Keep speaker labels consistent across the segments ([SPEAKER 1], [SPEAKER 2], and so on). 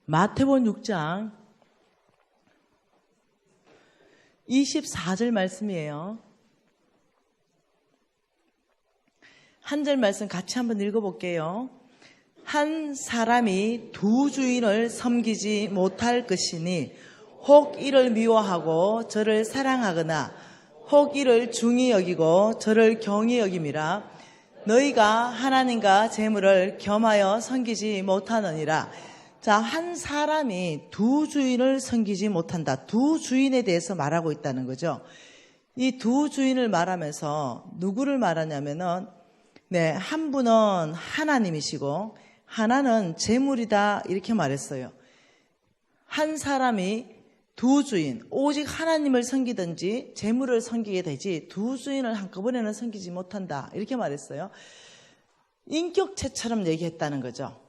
[SPEAKER 1] 마태복음 6장 24절 말씀이에요. 한 절 말씀 같이 한번 읽어볼게요. 한 사람이 두 주인을 섬기지 못할 것이니 혹 이를 미워하고 저를 사랑하거나 혹 이를 중히 여기고 저를 경히 여김이라. 너희가 하나님과 재물을 겸하여 섬기지 못하느니라. 자, 한 사람이 두 주인을 섬기지 못한다. 두 주인에 대해서 말하고 있다는 거죠. 이 두 주인을 말하면서 누구를 말하냐면은 한 분은 하나님이시고 하나는 재물이다 이렇게 말했어요. 한 사람이 두 주인, 오직 하나님을 섬기든지 재물을 섬기게 되지 두 주인을 한꺼번에는 섬기지 못한다 이렇게 말했어요. 인격체처럼 얘기했다는 거죠.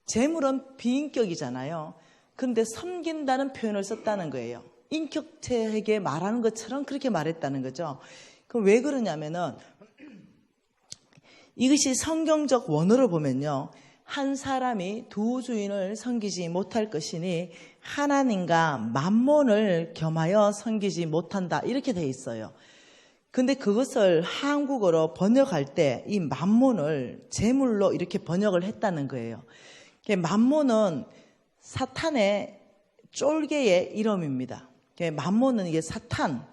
[SPEAKER 1] 재물은 비인격이잖아요. 그런데 섬긴다는 표현을 썼다는 거예요. 인격체에게 말하는 것처럼 그렇게 말했다는 거죠. 그럼 왜 그러냐면은 이것이 성경적 원어로 보면요. 한 사람이 두 주인을 섬기지 못할 것이니 하나님과 만몬을 겸하여 섬기지 못한다 이렇게 돼 있어요. 근데 그것을 한국어로 번역할 때 이 만몬을 재물로 이렇게 번역을 했다는 거예요. 만몬은 사탄의 쫄개의 이름입니다. 만몬은 이게 사탄,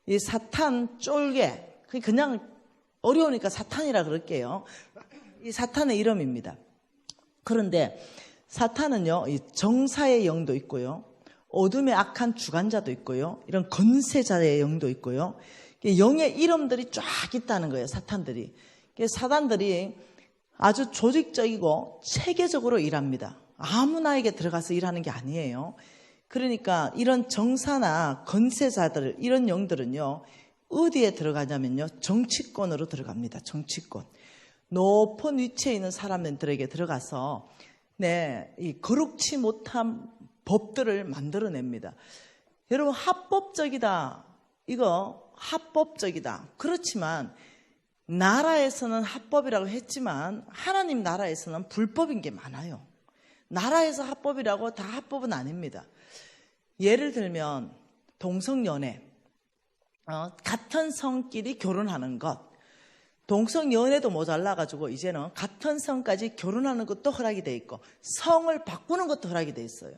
[SPEAKER 1] 이 사탄 쫄개, 그냥 어려우니까 사탄이라 그럴게요. 이 사탄의 이름입니다. 그런데 사탄은요, 이 정사의 영도 있고요, 어둠의 악한 주관자도 있고요, 이런 건세자의 영도 있고요, 영의 이름들이 쫙 있다는 거예요. 사탄들이. 사단들이 아주 조직적이고 체계적으로 일합니다. 아무나에게 들어가서 일하는 게 아니에요. 그러니까 이런 정사나 건세자들, 이런 영들은요, 어디에 들어가냐면요, 정치권으로 들어갑니다. 정치권. 높은 위치에 있는 사람들에게 들어가서 이 거룩치 못한 법들을 만들어냅니다. 여러분, 합법적이다. 이거 합법적이다. 그렇지만 나라에서는 합법이라고 했지만 하나님 나라에서는 불법인 게 많아요. 나라에서 합법이라고 다 합법은 아닙니다. 예를 들면 동성연애, 같은 성끼리 결혼하는 것, 동성연애도 모자라가지고 이제는 같은 성까지 결혼하는 것도 허락이 돼 있고 성을 바꾸는 것도 허락이 돼 있어요.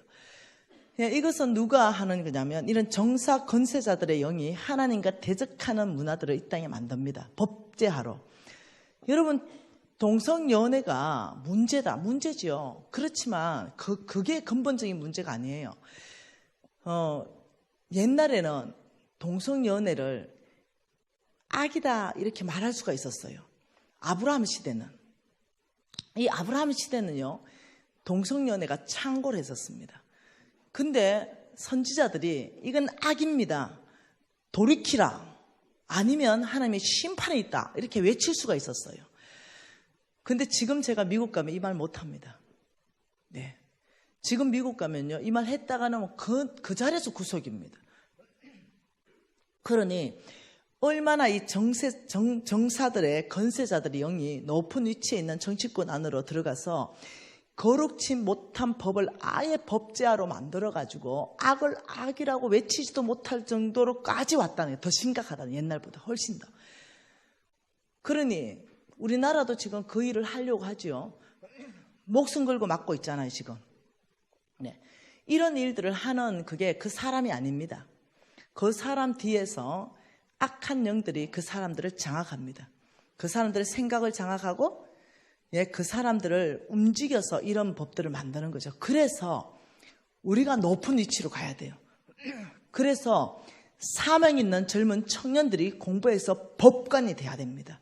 [SPEAKER 1] 이것은 누가 하는 거냐면 이런 정사 건세자들의 영이 하나님과 대적하는 문화들을 이 땅에 만듭니다. 법제하러. 여러분, 동성연애가 문제지요. 그렇지만 그게 근본적인 문제가 아니에요. 옛날에는 동성연애를 악이다 이렇게 말할 수가 있었어요. 아브라함 시대는. 이 아브라함 시대는요, 동성연애가 창궐 했었습니다. 근데 선지자들이 이건 악입니다. 돌이키라. 아니면 하나님의 심판이 있다. 이렇게 외칠 수가 있었어요. 근데 지금 제가 미국 가면 이 말 못합니다. 지금 미국 가면요, 이 말 했다가는 그 자리에서 구속입니다. 그러니 얼마나 이 정사들의 건세자들의 영이 높은 위치에 있는 정치권 안으로 들어가서 거룩치 못한 법을 아예 법제화로 만들어가지고 악을 악이라고 외치지도 못할 정도로까지 왔다는 거예요. 더 심각하다는, 옛날보다 훨씬 더. 그러니 우리나라도 지금 그 일을 하려고 하죠. 목숨 걸고 막고 있잖아요, 지금. 이런 일들을 하는 그게 그 사람이 아닙니다. 그 사람 뒤에서 악한 영들이 그 사람들을 장악합니다. 그 사람들의 생각을 장악하고 그 사람들을 움직여서 이런 법들을 만드는 거죠. 그래서 우리가 높은 위치로 가야 돼요. 그래서 사명 있는 젊은 청년들이 공부해서 법관이 돼야 됩니다.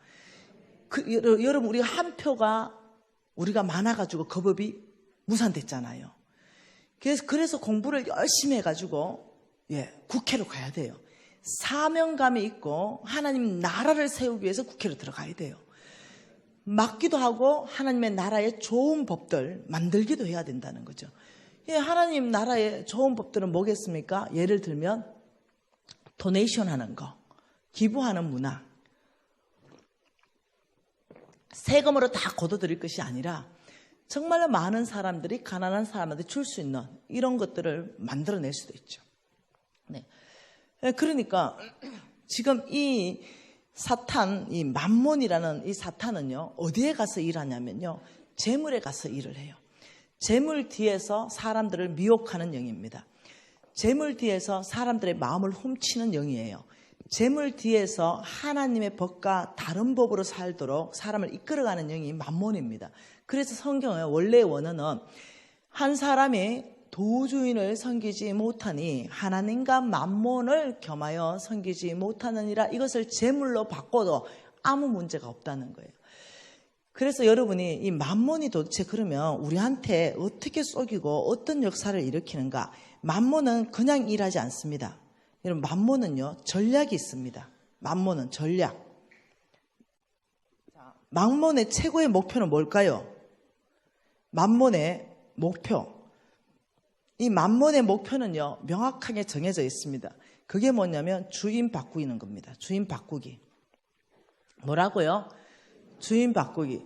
[SPEAKER 1] 여러분, 우리가 한 표가 우리가 많아가지고 그 법이 무산됐잖아요. 그래서 공부를 열심히 해가지고 국회로 가야 돼요. 사명감이 있고 하나님 나라를 세우기 위해서 국회로 들어가야 돼요. 맡기도 하고 하나님의 나라에 좋은 법들 만들기도 해야 된다는 거죠. 하나님 나라의 좋은 법들은 뭐겠습니까? 예를 들면 도네이션 하는 거, 기부하는 문화. 세금으로 다 걷어들일 것이 아니라 정말로 많은 사람들이 가난한 사람한테 줄 수 있는 이런 것들을 만들어낼 수도 있죠. 네. 그러니까 지금 이 사탄, 이 맘몬이라는 이 사탄은요, 어디에 가서 일하냐면요, 재물에 가서 일을 해요. 재물 뒤에서 사람들을 미혹하는 영입니다. 재물 뒤에서 사람들의 마음을 훔치는 영이에요. 재물 뒤에서 하나님의 법과 다른 법으로 살도록 사람을 이끌어가는 영이 맘몬입니다. 그래서 성경의 원래의 원어는 한 사람이 도주인을 섬기지 못하니 하나님과 맘몬을 겸하여 섬기지 못하느니라. 이것을 재물로 바꿔도 아무 문제가 없다는 거예요. 그래서 여러분이 이 맘몬이 도대체 그러면 우리한테 어떻게 쏘이고 어떤 역사를 일으키는가? 맘몬은 그냥 일하지 않습니다. 여러분, 맘몬은요, 전략이 있습니다. 맘몬은 전략. 맘몬의 최고의 목표는 뭘까요? 맘몬의 목표. 이 맘몬의 목표는요, 명확하게 정해져 있습니다. 그게 뭐냐면 주인 바꾸는 겁니다. 주인 바꾸기. 뭐라고요? 주인 바꾸기.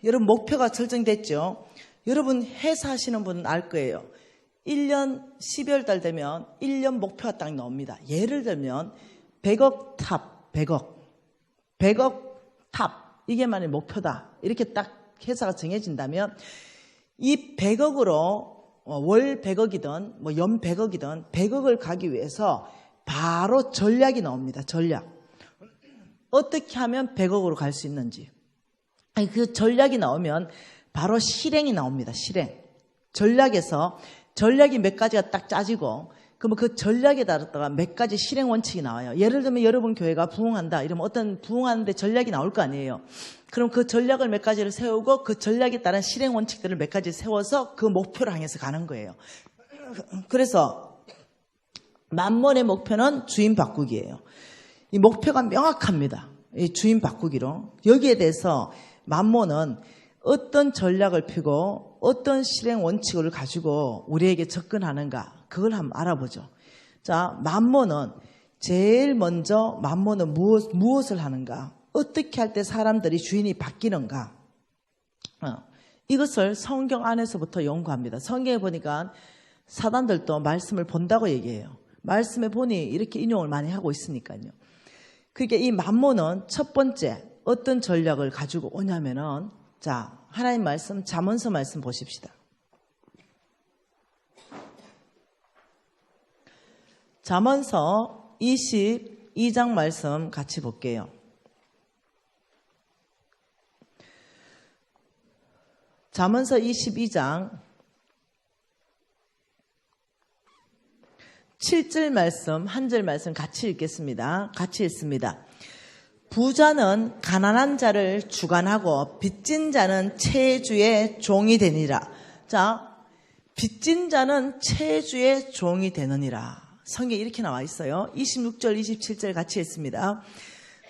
[SPEAKER 1] 여러분, 목표가 설정됐죠? 여러분, 회사 하시는 분은 알 거예요. 1년 12월 달 되면 1년 목표가 딱 나옵니다. 예를 들면 100억 탑, 100억 탑, 이게 만약 목표다. 이렇게 딱 회사가 정해진다면 이 100억으로 월 100억이든 뭐 연 100억이든 100억을 가기 위해서 바로 전략이 나옵니다. 전략. 어떻게 하면 100억으로 갈 수 있는지. 그 전략이 나오면 바로 실행이 나옵니다. 실행. 전략이 몇 가지가 딱 짜지고, 그러면 그 전략에 따랐다가 몇 가지 실행 원칙이 나와요. 예를 들면 여러분 교회가 부흥한다. 이러면 어떤 부흥하는데 전략이 나올 거 아니에요. 그럼 그 전략을 몇 가지를 세우고 그 전략에 따른 실행 원칙들을 몇 가지 세워서 그 목표를 향해서 가는 거예요. 그래서 맘몬의 목표는 주인 바꾸기예요. 이 목표가 명확합니다. 이 주인 바꾸기로. 여기에 대해서 맘몬은 어떤 전략을 펴고 어떤 실행 원칙을 가지고 우리에게 접근하는가, 그걸 한번 알아보죠. 자, 맘몬은 제일 먼저 맘몬은 무엇을 하는가, 어떻게 할 때 사람들이 주인이 바뀌는가, 이것을 성경 안에서부터 연구합니다. 성경에 보니까 사단들도 말씀을 본다고 얘기해요. 말씀에 보니 이렇게 인용을 많이 하고 있으니까요. 그러니까 이 맘몬은 첫 번째 어떤 전략을 가지고 오냐면은, 자, 하나님 말씀, 잠언서 말씀 보십시다. 잠언서 22장 말씀 같이 볼게요. 잠언서 22장 7절 말씀, 한 절 말씀 같이 읽겠습니다. 같이 읽습니다. 부자는 가난한 자를 주관하고 빚진 자는 채주의 종이 되니라. 자, 빚진 자는 채주의 종이 되느니라. 성경에 이렇게 나와 있어요. 26절, 27절 같이 읽습니다.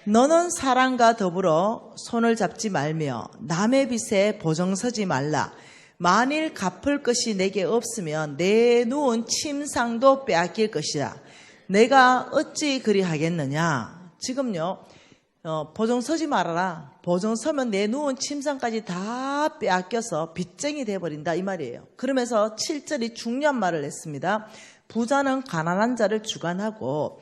[SPEAKER 1] 너는 사랑과 더불어 손을 잡지 말며 남의 빚에 보증서지 말라. 만일 갚을 것이 내게 없으면 내 누운 침상도 빼앗길 것이라. 내가 어찌 그리하겠느냐. 지금요, 보증 서지 말아라. 보증 서면 내 누운 침상까지 다 빼앗겨서 빚쟁이 돼버린다, 이 말이에요. 그러면서 7절이 중요한 말을 했습니다. 부자는 가난한 자를 주관하고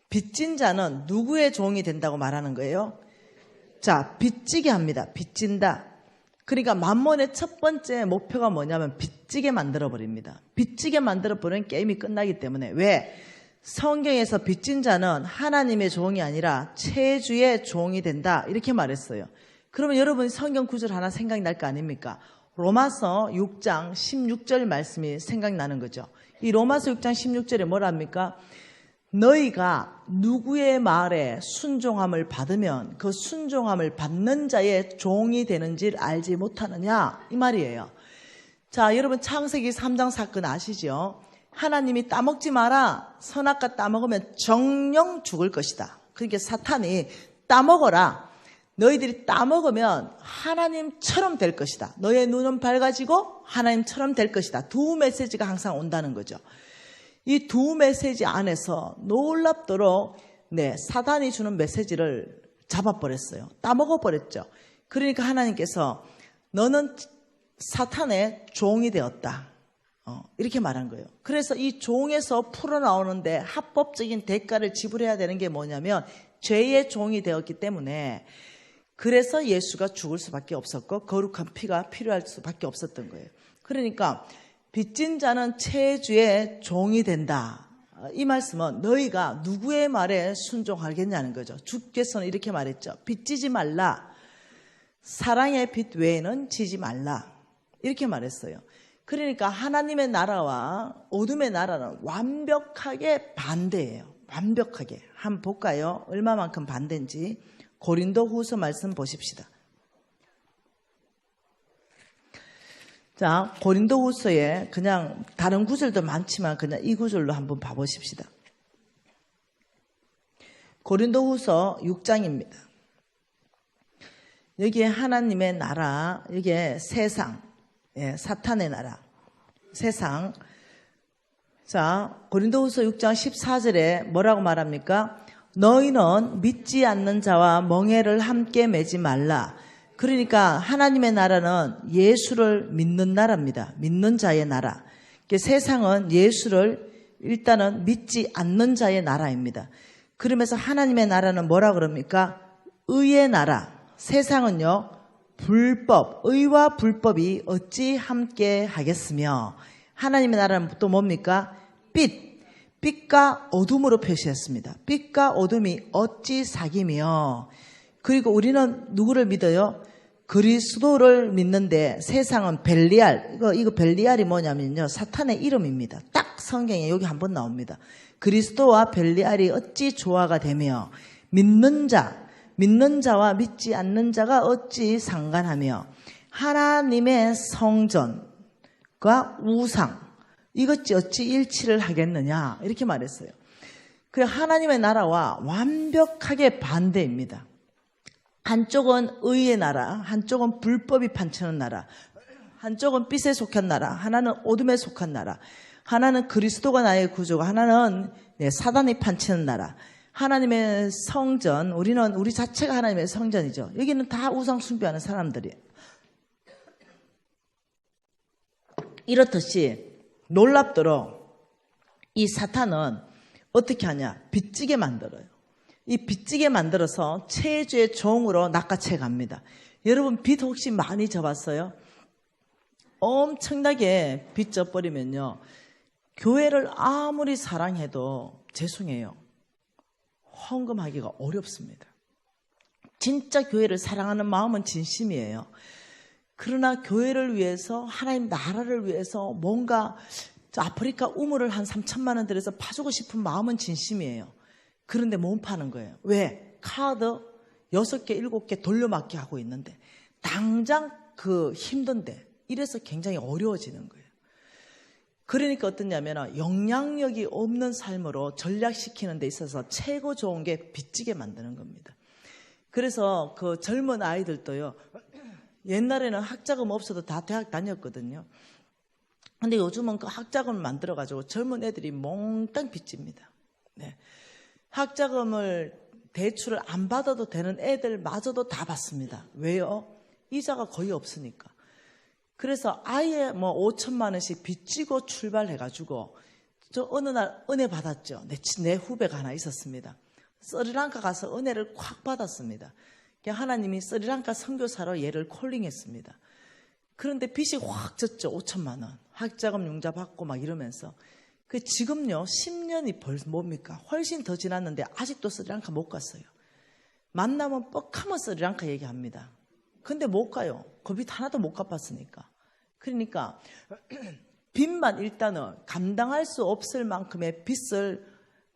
[SPEAKER 1] 빚진 자는 누구의 종이 된다고 말하는 거예요? 자, 빚지게 합니다. 빚진다. 그러니까 맘몬의 첫 번째 목표가 뭐냐면 빚지게 만들어버립니다. 빚지게 만들어버리면 게임이 끝나기 때문에. 왜? 성경에서 빚진 자는 하나님의 종이 아니라 채주의 종이 된다, 이렇게 말했어요. 그러면 여러분 성경 구절 하나 생각날 거 아닙니까? 로마서 6장 16절 말씀이 생각나는 거죠. 이 로마서 6장 16절에 뭐랍니까? 너희가 누구의 말에 순종함을 받으면 그 순종함을 받는 자의 종이 되는지 알지 못하느냐, 이 말이에요. 자, 여러분 창세기 3장 사건 아시죠? 하나님이 따먹지 마라. 선악과 따먹으면 정령 죽을 것이다. 그러니까 사탄이 따먹어라. 너희들이 따먹으면 하나님처럼 될 것이다. 너의 눈은 밝아지고 하나님처럼 될 것이다. 두 메시지가 항상 온다는 거죠. 이 두 메시지 안에서 놀랍도록 사단이 주는 메시지를 잡아버렸어요. 따먹어버렸죠. 그러니까 하나님께서 너는 사탄의 종이 되었다. 이렇게 말한 거예요. 그래서 이 종에서 풀어나오는데 합법적인 대가를 지불해야 되는 게 뭐냐면 죄의 종이 되었기 때문에 그래서 예수가 죽을 수밖에 없었고 거룩한 피가 필요할 수밖에 없었던 거예요. 그러니까 빚진 자는 체주의 종이 된다. 이 말씀은 너희가 누구의 말에 순종하겠냐는 거죠. 주께서는 이렇게 말했죠. 빚지지 말라. 사랑의 빚 외에는 지지 말라. 이렇게 말했어요. 그러니까 하나님의 나라와 어둠의 나라는 완벽하게 반대예요. 완벽하게. 한번 볼까요? 얼마만큼 반대인지. 고린도후서 말씀 보십시다. 자, 고린도후서에 그냥 다른 구절도 많지만 그냥 이 구절로 한번 봐보십시다. 고린도후서 6장입니다. 여기에 하나님의 나라, 여기에 세상, 사탄의 나라, 세상. 자, 고린도후서 6장 14절에 뭐라고 말합니까? 너희는 믿지 않는 자와 멍에를 함께 매지 말라. 그러니까 하나님의 나라는 예수를 믿는 나라입니다. 믿는 자의 나라. 세상은 예수를 일단은 믿지 않는 자의 나라입니다. 그러면서 하나님의 나라는 뭐라 그럽니까? 의의 나라. 세상은요, 불법, 의와 불법이 어찌 함께 하겠으며, 하나님의 나라는 또 뭡니까? 빛과 어둠으로 표시했습니다. 빛과 어둠이 어찌 사귀며, 그리고 우리는 누구를 믿어요? 그리스도를 믿는데 세상은 벨리알, 이거 벨리알이 뭐냐면요, 사탄의 이름입니다. 딱 성경에 여기 한번 나옵니다. 그리스도와 벨리알이 어찌 조화가 되며, 믿는 자와 믿지 않는 자가 어찌 상관하며, 하나님의 성전과 우상, 이것이 어찌 일치를 하겠느냐, 이렇게 말했어요. 그 하나님의 나라와 완벽하게 반대입니다. 한쪽은 의의 나라, 한쪽은 불법이 판치는 나라, 한쪽은 빛에 속한 나라, 하나는 어둠에 속한 나라, 하나는 그리스도가 나의 구주고 하나는 사단이 판치는 나라. 하나님의 성전, 우리 자체가 하나님의 성전이죠. 여기는 다 우상 숭배하는 사람들이에요. 이렇듯이 놀랍도록 이 사탄은 어떻게 하냐? 빚지게 만들어요. 이 빚지게 만들어서 체주의 종으로 낚아채 갑니다. 여러분 빚 혹시 많이 져봤어요? 엄청나게 빚 져버리면요, 교회를 아무리 사랑해도 죄송해요, 헌금하기가 어렵습니다. 진짜 교회를 사랑하는 마음은 진심이에요. 그러나 교회를 위해서, 하나님 나라를 위해서 뭔가 아프리카 우물을 한 3천만 원 들여서 파주고 싶은 마음은 진심이에요. 그런데 못 파는 거예요. 왜? 카드 6개, 7개 돌려막기 하고 있는데 당장 힘든데, 이래서 굉장히 어려워지는 거예요. 그러니까 어떠냐면 영향력이 없는 삶으로 전략시키는 데 있어서 최고 좋은 게 빚지게 만드는 겁니다. 그래서 그 젊은 아이들도요, 옛날에는 학자금 없어도 다 대학 다녔거든요. 근데 요즘은 그 학자금을 만들어가지고 젊은 애들이 몽땅 빚집니다. 네. 학자금을 대출을 안 받아도 되는 애들마저도 다 받습니다. 왜요? 이자가 거의 없으니까. 그래서 아예 5천만 원씩 빚지고 출발해가지고, 저 어느 날 은혜 받았죠. 내 후배가 하나 있었습니다. 스리랑카 가서 은혜를 콱 받았습니다. 하나님이 스리랑카 선교사로 얘를 콜링했습니다. 그런데 빚이 확 졌죠. 5천만 원. 학자금 융자 받고 막 이러면서. 지금요, 10년이 뭡니까? 훨씬 더 지났는데 아직도 스리랑카 못 갔어요. 만나면 뻑하면 스리랑카 얘기합니다. 근데 못 가요. 그 빚 하나도 못 갚았으니까. 그러니까 빚만 일단은 감당할 수 없을 만큼의 빚을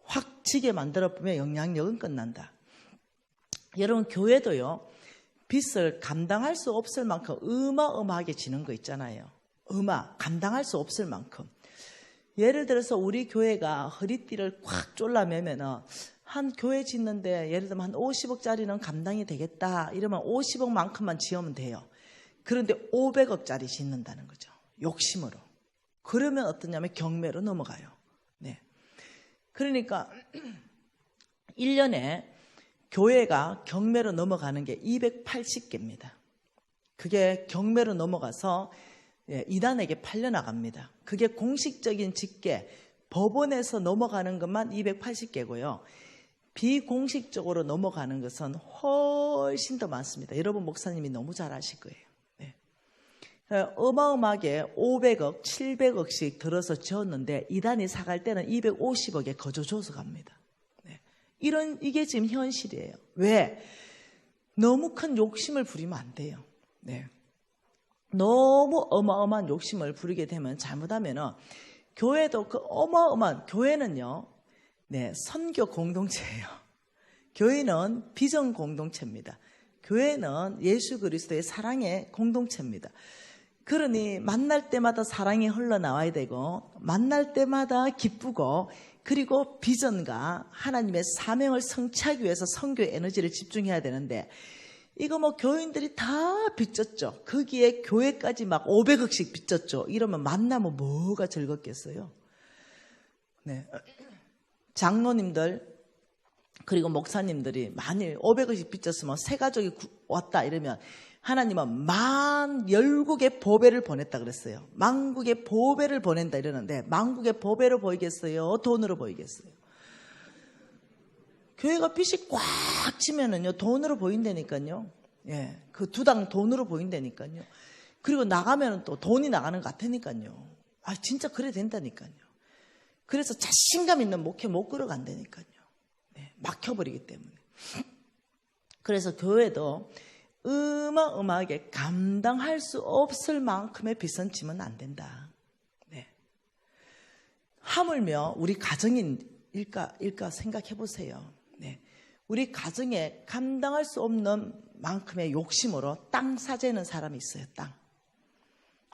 [SPEAKER 1] 확 지게 만들어보면 영향력은 끝난다. 여러분 교회도요, 빚을 감당할 수 없을 만큼 어마어마하게 지는 거 있잖아요. 감당할 수 없을 만큼. 예를 들어서 우리 교회가 허리띠를 콱 졸라매면 한 교회 짓는데 예를 들면 한 50억짜리는 감당이 되겠다 이러면 50억만큼만 지으면 돼요. 그런데 500억짜리 짓는다는 거죠. 욕심으로. 그러면 어떠냐면 경매로 넘어가요. 네. 그러니까 1년에 교회가 경매로 넘어가는 게 280개입니다. 그게 경매로 넘어가서 이단에게 팔려나갑니다. 그게 공식적인 직계, 법원에서 넘어가는 것만 280개고요. 비공식적으로 넘어가는 것은 훨씬 더 많습니다. 여러분 목사님이 너무 잘 아실 거예요. 네. 어마어마하게 500억, 700억씩 들어서 지었는데 이단이 사갈 때는 250억에 거저 줘서 갑니다. 네. 이게 지금 현실이에요. 왜? 너무 큰 욕심을 부리면 안 돼요. 네. 너무 어마어마한 욕심을 부리게 되면 잘못하면은 교회도 그 어마어마한 교회는요. 네, 선교 공동체예요. 교회는 비전 공동체입니다. 교회는 예수 그리스도의 사랑의 공동체입니다. 그러니 만날 때마다 사랑이 흘러나와야 되고 만날 때마다 기쁘고 그리고 비전과 하나님의 사명을 성취하기 위해서 선교의 에너지를 집중해야 되는데 이거 뭐 교인들이 다 빚졌죠. 거기에 교회까지 막 500억씩 빚졌죠. 이러면 만나면 뭐가 즐겁겠어요. 네. 장로님들 그리고 목사님들이 만일 500억씩 빚졌으면 세 가족이 왔다 이러면 하나님은 10,000열국의 보배를 보냈다 그랬어요. 만국의 보배를 보낸다 이러는데 만국의 보배로 보이겠어요? 돈으로 보이겠어요? 교회가 빚이 꽉 치면은요, 돈으로 보인다니까요. 예, 그 두당 돈으로 보인다니까요. 그리고 나가면은 또 돈이 나가는 것 같으니까요. 아, 진짜 그래 된다니까요. 그래서 자신감 있는 목회 못 끌어간다니까요. 네, 막혀버리기 때문에. 그래서 교회도 어마어마하게 감당할 수 없을 만큼의 빚은 지면 안 된다. 네. 하물며 우리 가정인일까 생각해 보세요. 네. 우리 가정에 감당할 수 없는 만큼의 욕심으로 땅 사재는 사람이 있어요. 땅.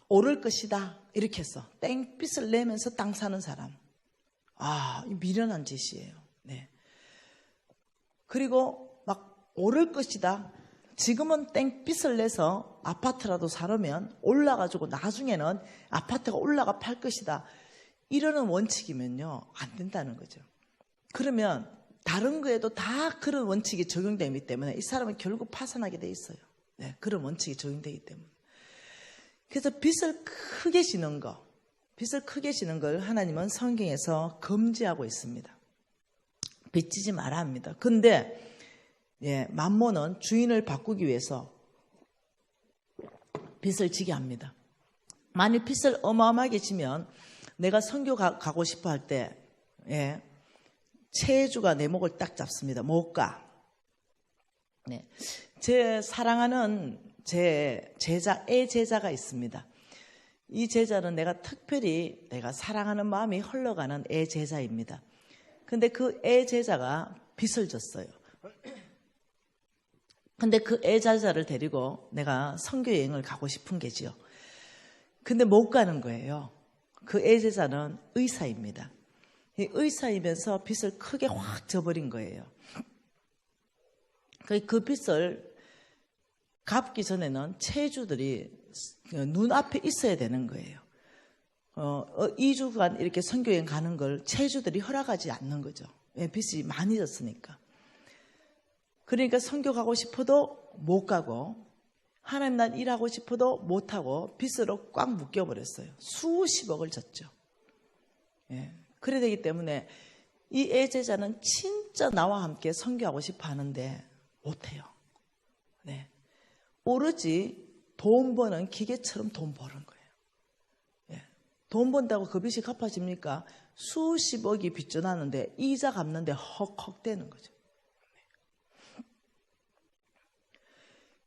[SPEAKER 1] 오를 것이다 이렇게 해서 땡빚을 내면서 땅 사는 사람. 아, 미련한 짓이에요. 네. 그리고 막 오를 것이다. 지금은 땡빚을 내서 아파트라도 사려면 올라가지고 나중에는 아파트가 올라가 팔 것이다. 이러는 원칙이면요, 안 된다는 거죠. 그러면 다른 거에도 다 그런 원칙이 적용되기 때문에 이 사람은 결국 파산하게 돼 있어요. 네, 그런 원칙이 적용되기 때문에. 그래서 빚을 크게 지는 걸 하나님은 성경에서 금지하고 있습니다. 빚지지 말아야 합니다. 근데 만몬은 주인을 바꾸기 위해서 빚을 지게 합니다. 만일 빚을 어마어마하게 지면 내가 선교 가고 싶어 할 때 채주가 내 목을 딱 잡습니다. 못 가. 네. 제 사랑하는 제 제자가 있습니다. 이 제자는 특별히 내가 사랑하는 마음이 흘러가는 제자입니다. 근데 그 제자가 빚을 졌어요. 근데 그 제자를 데리고 내가 선교 여행을 가고 싶은 게지요. 근데 못 가는 거예요. 그 제자는 의사입니다. 의사이면서 빚을 크게 확 져버린 거예요. 그 빚을 갚기 전에는 채주들이 눈앞에 있어야 되는 거예요. 2주간 이렇게 선교여행 가는 걸 채주들이 허락하지 않는 거죠. 빚이 많이 졌으니까. 그러니까 선교 가고 싶어도 못 가고 하나님 날 일하고 싶어도 못 하고 빚으로 꽉 묶여버렸어요. 수십억을 졌죠. 그래 되기 때문에 이 제자는 진짜 나와 함께 선교하고 싶어 하는데 못해요. 네. 오로지 돈 버는 기계처럼 돈 버는 거예요. 돈 번다고 그 빚이 갚아집니까? 수십억이 빚져나는데 이자 갚는데 헉헉 대는 거죠.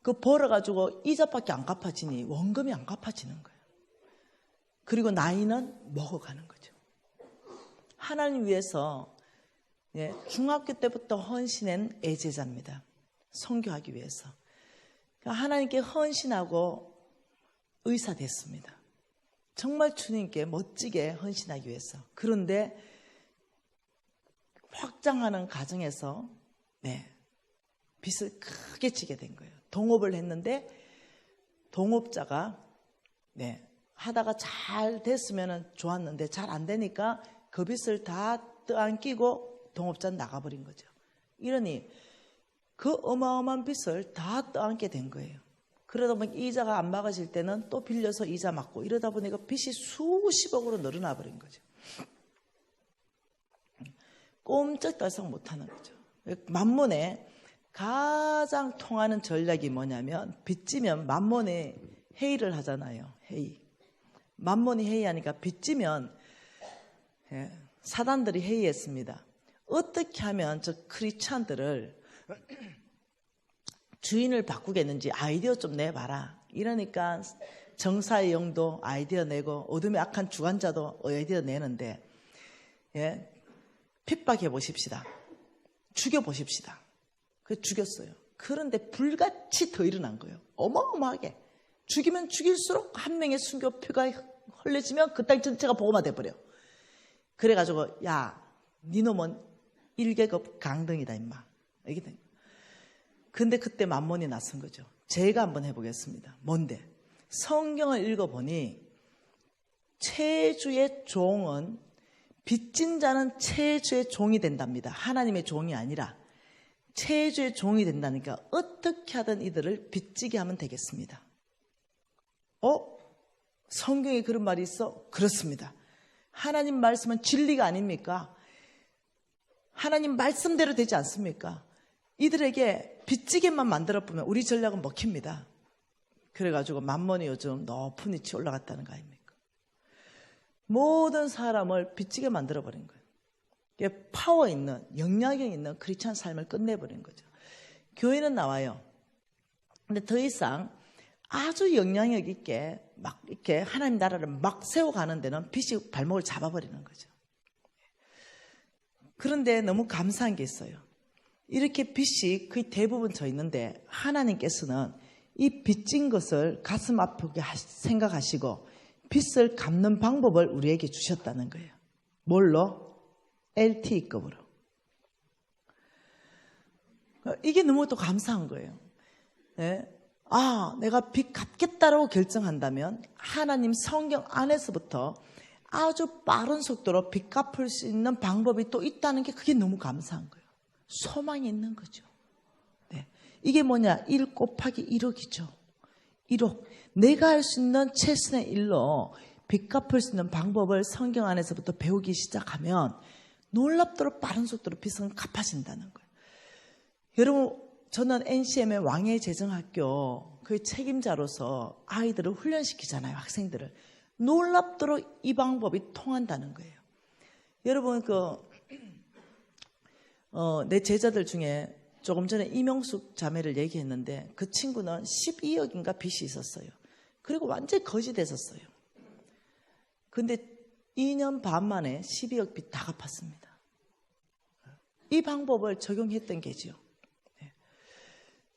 [SPEAKER 1] 그 벌어가지고 이자밖에 안 갚아지니 원금이 안 갚아지는 거예요. 그리고 나이는 먹어가는 거죠. 하나님 위해서 중학교 때부터 헌신한 제자입니다. 선교하기 위해서. 하나님께 헌신하고 의사 됐습니다. 정말 주님께 멋지게 헌신하기 위해서. 그런데 확장하는 과정에서 빚을 크게 지게 된 거예요. 동업을 했는데 동업자가 하다가 잘 됐으면 좋았는데 잘 안 되니까 그 빚을 다 떠안기고 동업자는 나가버린 거죠. 이러니 그 어마어마한 빚을 다 떠안게 된 거예요. 그러다 보니 이자가 안 막아질 때는 또 빌려서 이자 막고 이러다 보니까 빚이 수십억으로 늘어나 버린 거죠. 꼼짝달싹 못하는 거죠. 만몬에 가장 통하는 전략이 뭐냐면 빚지면 만몬에 회의를 하잖아요. 회의. 만몬이 회의하니까 빚지면 사단들이 회의했습니다. 어떻게 하면 저 크리스찬들을 주인을 바꾸겠는지 아이디어 좀 내봐라. 이러니까 정사의 영도 아이디어 내고 어둠의 악한 주관자도 아이디어 내는데 핍박해 보십시다. 죽여 보십시다. 그래서 죽였어요. 그런데 불같이 더 일어난 거예요. 어마어마하게. 죽이면 죽일수록 한 명의 순교표가 흘려지면 그 땅 전체가 복음화 돼버려. 그래가지고 야, 니 놈은 1계급 강등이다 임마. 이게 된 거예요. 근데 그때 만몬이 나선 거죠. 제가 한번 해보겠습니다. 뭔데? 성경을 읽어보니 체주의 종은 빚진 자는 체주의 종이 된답니다. 하나님의 종이 아니라 체주의 종이 된다니까 어떻게 하든 이들을 빚지게 하면 되겠습니다. 성경에 그런 말이 있어? 그렇습니다. 하나님 말씀은 진리가 아닙니까? 하나님 말씀대로 되지 않습니까? 이들에게 빚지게만 만들어보면 우리 전략은 먹힙니다. 그래가지고 만몬이 요즘 높은 위치에 올라갔다는 거 아닙니까? 모든 사람을 빚지게 만들어버린 거예요. 파워 있는, 영향력 있는 크리스찬 삶을 끝내버린 거죠. 교회는 나와요. 근데 더 이상 아주 영향력 있게 막 이렇게 하나님 나라를 막 세워가는 데는 빚이 발목을 잡아버리는 거죠. 그런데 너무 감사한 게 있어요. 이렇게 빚이 거의 대부분 져 있는데 하나님께서는 이 빚진 것을 가슴 아프게 생각하시고 빚을 갚는 방법을 우리에게 주셨다는 거예요. 뭘로? LTE급으로. 이게 너무 또 감사한 거예요. 내가 빚 갚겠다라고 결정한다면 하나님 성경 안에서부터 아주 빠른 속도로 빚 갚을 수 있는 방법이 또 있다는 게 그게 너무 감사한 거예요. 소망이 있는 거죠. 이게 뭐냐? 1 곱하기 1억이죠. 1억. 내가 할 수 있는 최선의 일로 빚 갚을 수 있는 방법을 성경 안에서부터 배우기 시작하면 놀랍도록 빠른 속도로 빚은 갚아진다는 거예요. 여러분, 저는 NCM의 왕의 재정학교 그 책임자로서 아이들을 훈련시키잖아요. 학생들을. 놀랍도록 이 방법이 통한다는 거예요. 여러분, 내 제자들 중에 조금 전에 이명숙 자매를 얘기했는데 그 친구는 12억인가 빚이 있었어요. 그리고 완전히 거지 됐었어요. 근데 2년 반 만에 12억 빚 다 갚았습니다. 이 방법을 적용했던 게죠.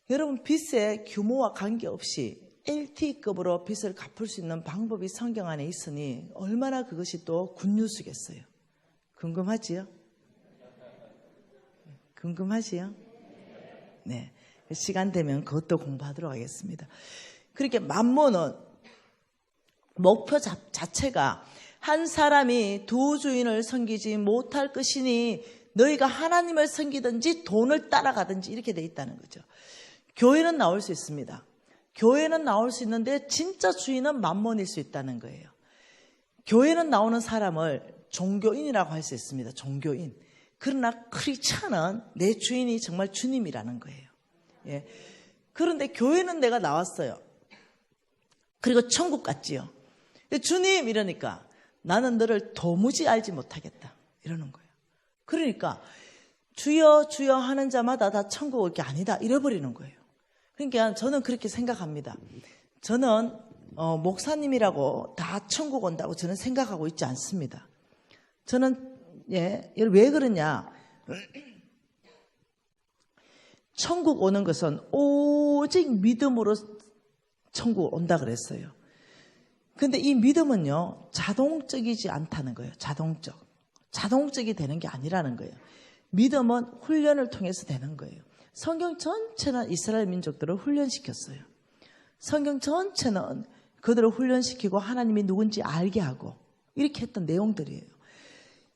[SPEAKER 1] 여러분, 빚의 규모와 관계없이 LTE급으로 빚을 갚을 수 있는 방법이 성경 안에 있으니 얼마나 그것이 또 굿뉴스겠어요. 궁금하지요? 궁금하지요? 네. 시간 되면 그것도 공부하도록 하겠습니다. 그렇게 만몬은 목표 자체가 한 사람이 두 주인을 섬기지 못할 것이니 너희가 하나님을 섬기든지 돈을 따라가든지 이렇게 돼 있다는 거죠. 교회는 나올 수 있습니다. 교회는 나올 수 있는데 진짜 주인은 만몬일 수 있다는 거예요. 교회는 나오는 사람을 종교인이라고 할 수 있습니다. 종교인. 그러나 크리스찬은 내 주인이 정말 주님이라는 거예요. 예. 그런데 교회는 내가 나왔어요. 그리고 천국 갔지요. 주님 이러니까 나는 너를 도무지 알지 못하겠다 이러는 거예요. 그러니까 주여 주여 하는 자마다 다 천국 올 게 아니다 잃어버리는 거예요. 그러니까 저는 그렇게 생각합니다. 저는 목사님이라고 다 천국 온다고 저는 생각하고 있지 않습니다. 저는 왜 그러냐? 천국 오는 것은 오직 믿음으로 천국 온다 그랬어요. 근데 이 믿음은요 자동적이지 않다는 거예요. 자동적이 되는 게 아니라는 거예요. 믿음은 훈련을 통해서 되는 거예요. 성경 전체는 이스라엘 민족들을 훈련시켰어요. 성경 전체는 그들을 훈련시키고 하나님이 누군지 알게 하고 이렇게 했던 내용들이에요.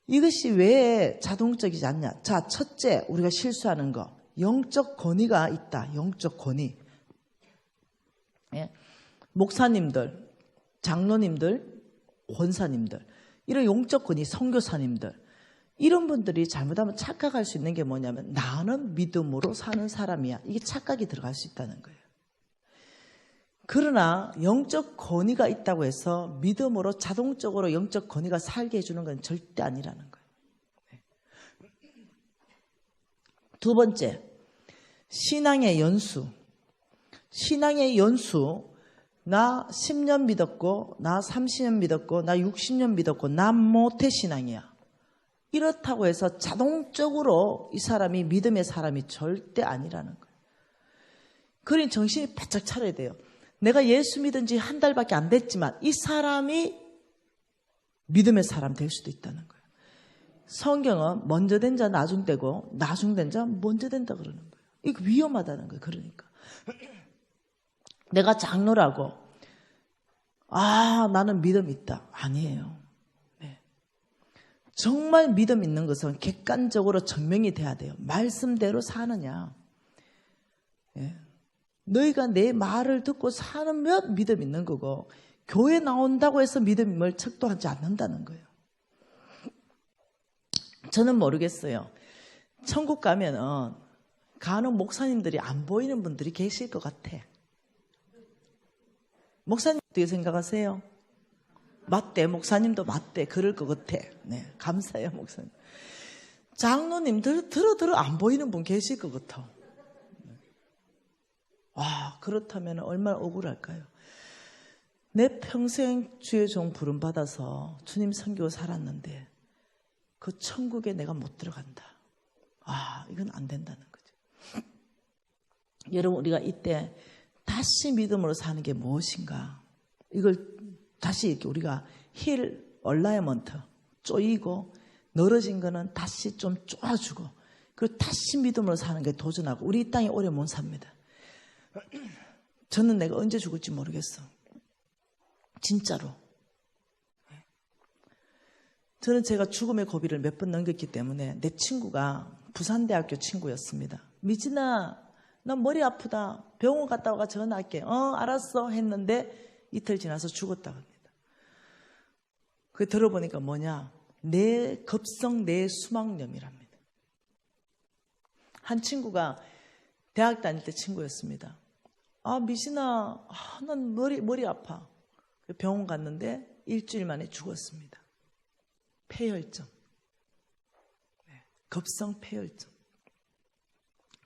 [SPEAKER 1] 이것이 왜 자동적이지 않냐? 자, 첫째 우리가 실수하는 거 영적 권위가 있다. 영적 권위. 예? 목사님들, 장로님들, 권사님들, 이런 영적 권위, 선교사님들, 이런 분들이 잘못하면 착각할 수 있는 게 뭐냐면 나는 믿음으로 사는 사람이야. 이게 착각이 들어갈 수 있다는 거예요. 그러나 영적 권위가 있다고 해서 믿음으로 자동적으로 영적 권위가 살게 해주는 건 절대 아니라는 거예요. 두 번째, 신앙의 연수. 신앙의 연수, 나 10년 믿었고, 나 30년 믿었고, 나 60년 믿었고, 난 모태신앙이야. 이렇다고 해서 자동적으로 이 사람이 믿음의 사람이 절대 아니라는 거예요. 그러니 정신이 바짝 차려야 돼요. 내가 예수 믿은 지 한 달밖에 안 됐지만 이 사람이 믿음의 사람 될 수도 있다는 거예요. 성경은 먼저 된 자 나중 되고 나중 된 자 먼저 된다 그러는 거예요. 이거 위험하다는 거예요. 그러니까 내가 장로라고 나는 믿음 있다. 아니에요. 네. 정말 믿음 있는 것은 객관적으로 증명이 돼야 돼요. 말씀대로 사느냐. 네. 너희가 내 말을 듣고 사면 믿음 있는 거고 교회 나온다고 해서 믿음을 척도하지 않는다는 거예요. 저는 모르겠어요. 천국 가면은 가는 목사님들이 안 보이는 분들이 계실 것 같아. 목사님 어떻게 생각하세요? 맞대. 목사님도 맞대. 그럴 것 같아. 네, 감사해요, 목사님. 장로님들 들어 안 보이는 분 계실 것 같아. 그렇다면 얼마나 억울할까요? 내 평생 주의 종 부름받아서 주님 선교 살았는데 그 천국에 내가 못 들어간다. 이건 안 된다는 거죠. 여러분, 우리가 이때 다시 믿음으로 사는 게 무엇인가? 이걸 다시 이렇게 우리가 힐 얼라이먼트, 쪼이고 늘어진 거는 다시 좀 쪼아주고 그리고 다시 믿음으로 사는 게 도전하고 우리 이 땅에 오래 못 삽니다. 저는 내가 언제 죽을지 모르겠어. 진짜로. 저는 제가 죽음의 고비를 몇 번 넘겼기 때문에 내 친구가 부산대학교 친구였습니다. 미진아, 나 머리 아프다. 병원 갔다 와가 전화할게. 알았어 했는데 이틀 지나서 죽었다고 합니다. 그게 들어보니까 뭐냐? 내 급성 내 수막염이랍니다. 한 친구가 대학 다닐 때 친구였습니다. 미진아, 난 머리 아파. 병원 갔는데 일주일 만에 죽었습니다. 폐혈증. 급성 폐혈증.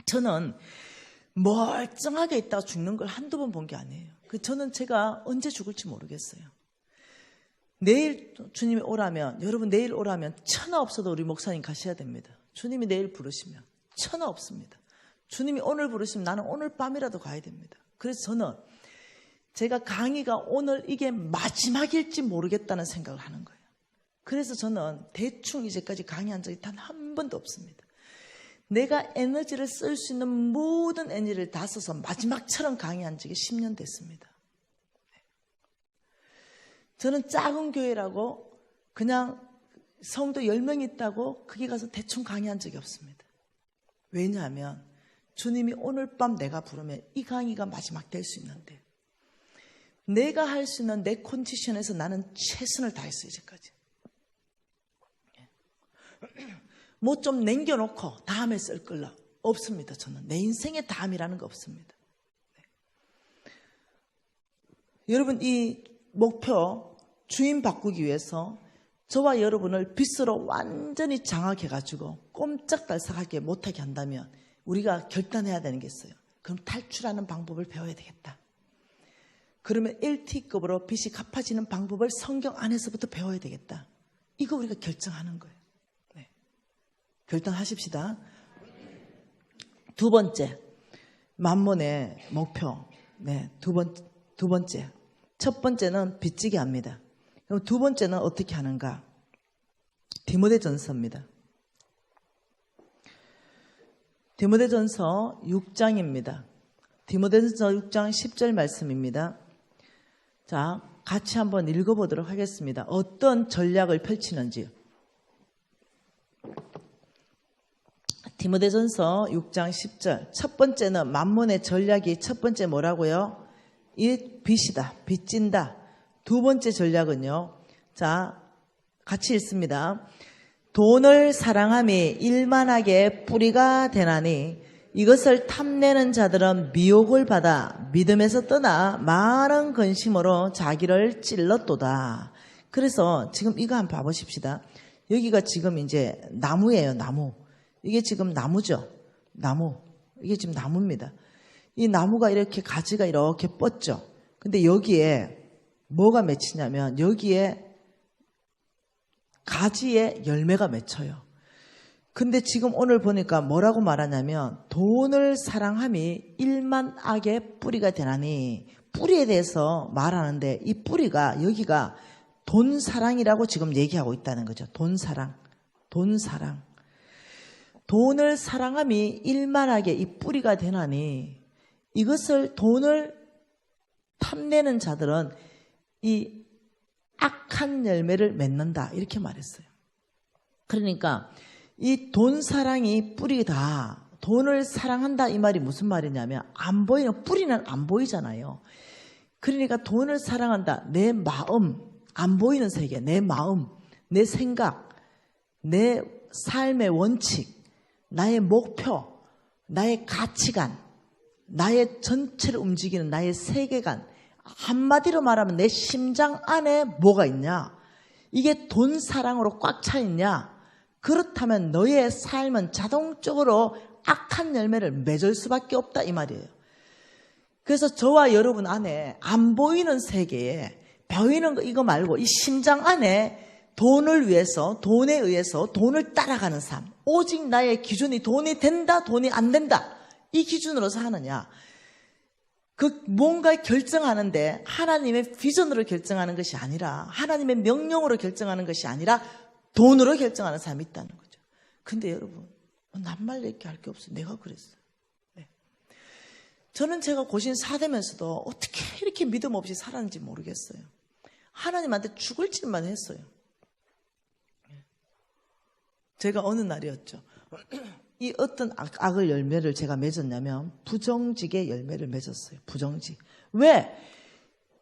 [SPEAKER 1] 저는 멀쩡하게 있다가 죽는 걸 한두 번 본 게 아니에요. 저는 제가 언제 죽을지 모르겠어요. 내일 주님이 오라면, 여러분 내일 오라면 천하 없어도 우리 목사님 가셔야 됩니다. 주님이 내일 부르시면 천하 없습니다. 주님이 오늘 부르시면 나는 오늘 밤이라도 가야 됩니다. 그래서 저는 제가 강의가 오늘 이게 마지막일지 모르겠다는 생각을 하는 거예요. 그래서 저는 대충 이제까지 강의한 적이 단 한 번도 없습니다. 내가 에너지를 쓸 수 있는 모든 에너지를 다 써서 마지막처럼 강의한 적이 10년 됐습니다. 저는 작은 교회라고 그냥 성도 10명 있다고 거기 가서 대충 강의한 적이 없습니다. 왜냐하면 주님이 오늘 밤 내가 부르면 이 강의가 마지막 될 수 있는데 내가 할 수 있는 내 컨디션에서 나는 최선을 다했어요. 이제까지. 뭐 좀 남겨놓고 다음에 쓸 걸라 없습니다. 저는 내 인생의 다음이라는 거 없습니다. 여러분, 이 목표 주인 바꾸기 위해서 저와 여러분을 빛으로 완전히 장악해가지고 꼼짝달싹하게 못하게 한다면 우리가 결단해야 되는 게 있어요. 그럼 탈출하는 방법을 배워야 되겠다. 그러면 1T급으로 빚이 갚아지는 방법을 성경 안에서부터 배워야 되겠다. 이거 우리가 결정하는 거예요. 네. 결단하십시다. 두 번째, 만몬의 목표. 네, 두 번째. 첫 번째는 빚지게 합니다. 그럼 두 번째는 어떻게 하는가? 디모데전서입니다. 디모데전서 6장입니다. 디모데전서 6장 10절 말씀입니다. 자, 같이 한번 읽어보도록 하겠습니다. 어떤 전략을 펼치는지. 디모데전서 6장 10절. 첫 번째는 만몬의 전략이 첫 번째 뭐라고요? 이 빚이다. 빚진다. 두 번째 전략은요. 자, 같이 읽습니다. 돈을 사랑함이 일만하게 뿌리가 되나니 이것을 탐내는 자들은 미혹을 받아 믿음에서 떠나 많은 근심으로 자기를 찔렀도다. 그래서 지금 이거 한번 봐보십시다. 여기가 지금 이제 나무예요, 나무. 이게 지금 나무죠. 나무. 이게 지금 나무입니다. 이 나무가 이렇게 가지가 이렇게 뻗죠. 근데 여기에 뭐가 맺히냐면 여기에 가지에 열매가 맺혀요. 근데 지금 오늘 보니까 뭐라고 말하냐면 돈을 사랑함이 일만 악의 뿌리가 되나니 뿌리에 대해서 말하는데 이 뿌리가 여기가 돈 사랑이라고 지금 얘기하고 있다는 거죠. 돈 사랑. 돈 사랑. 돈을 사랑함이 일만하게 이 뿌리가 되나니 이것을 돈을 탐내는 자들은 이 악한 열매를 맺는다. 이렇게 말했어요. 그러니까 이 돈 사랑이 뿌리다. 돈을 사랑한다 이 말이 무슨 말이냐면 안 보이는 뿌리는 안 보이잖아요. 그러니까 돈을 사랑한다. 내 마음, 안 보이는 세계, 내 마음, 내 생각, 내 삶의 원칙, 나의 목표, 나의 가치관, 나의 전체를 움직이는 나의 세계관, 한마디로 말하면 내 심장 안에 뭐가 있냐? 이게 돈 사랑으로 꽉 차 있냐? 그렇다면 너의 삶은 자동적으로 악한 열매를 맺을 수밖에 없다 이 말이에요. 그래서 저와 여러분 안에 안 보이는 세계에 보이는 거 이거 말고 이 심장 안에 돈을 위해서 돈에 의해서 돈을 따라가는 삶, 오직 나의 기준이 돈이 된다 돈이 안 된다 이 기준으로 사느냐, 그 뭔가 결정하는데 하나님의 비전으로 결정하는 것이 아니라 하나님의 명령으로 결정하는 것이 아니라 돈으로 결정하는 삶이 있다는 거죠. 근데 여러분 남말 얘기 할 게 없어요. 내가 그랬어요. 네. 저는 제가 고신 4되면서도 어떻게 이렇게 믿음 없이 살았는지 모르겠어요. 하나님한테 죽을 짓만 했어요. 제가 어느 날이었죠. 이 어떤 악의 열매를 제가 맺었냐면 부정직의 열매를 맺었어요. 부정직. 왜?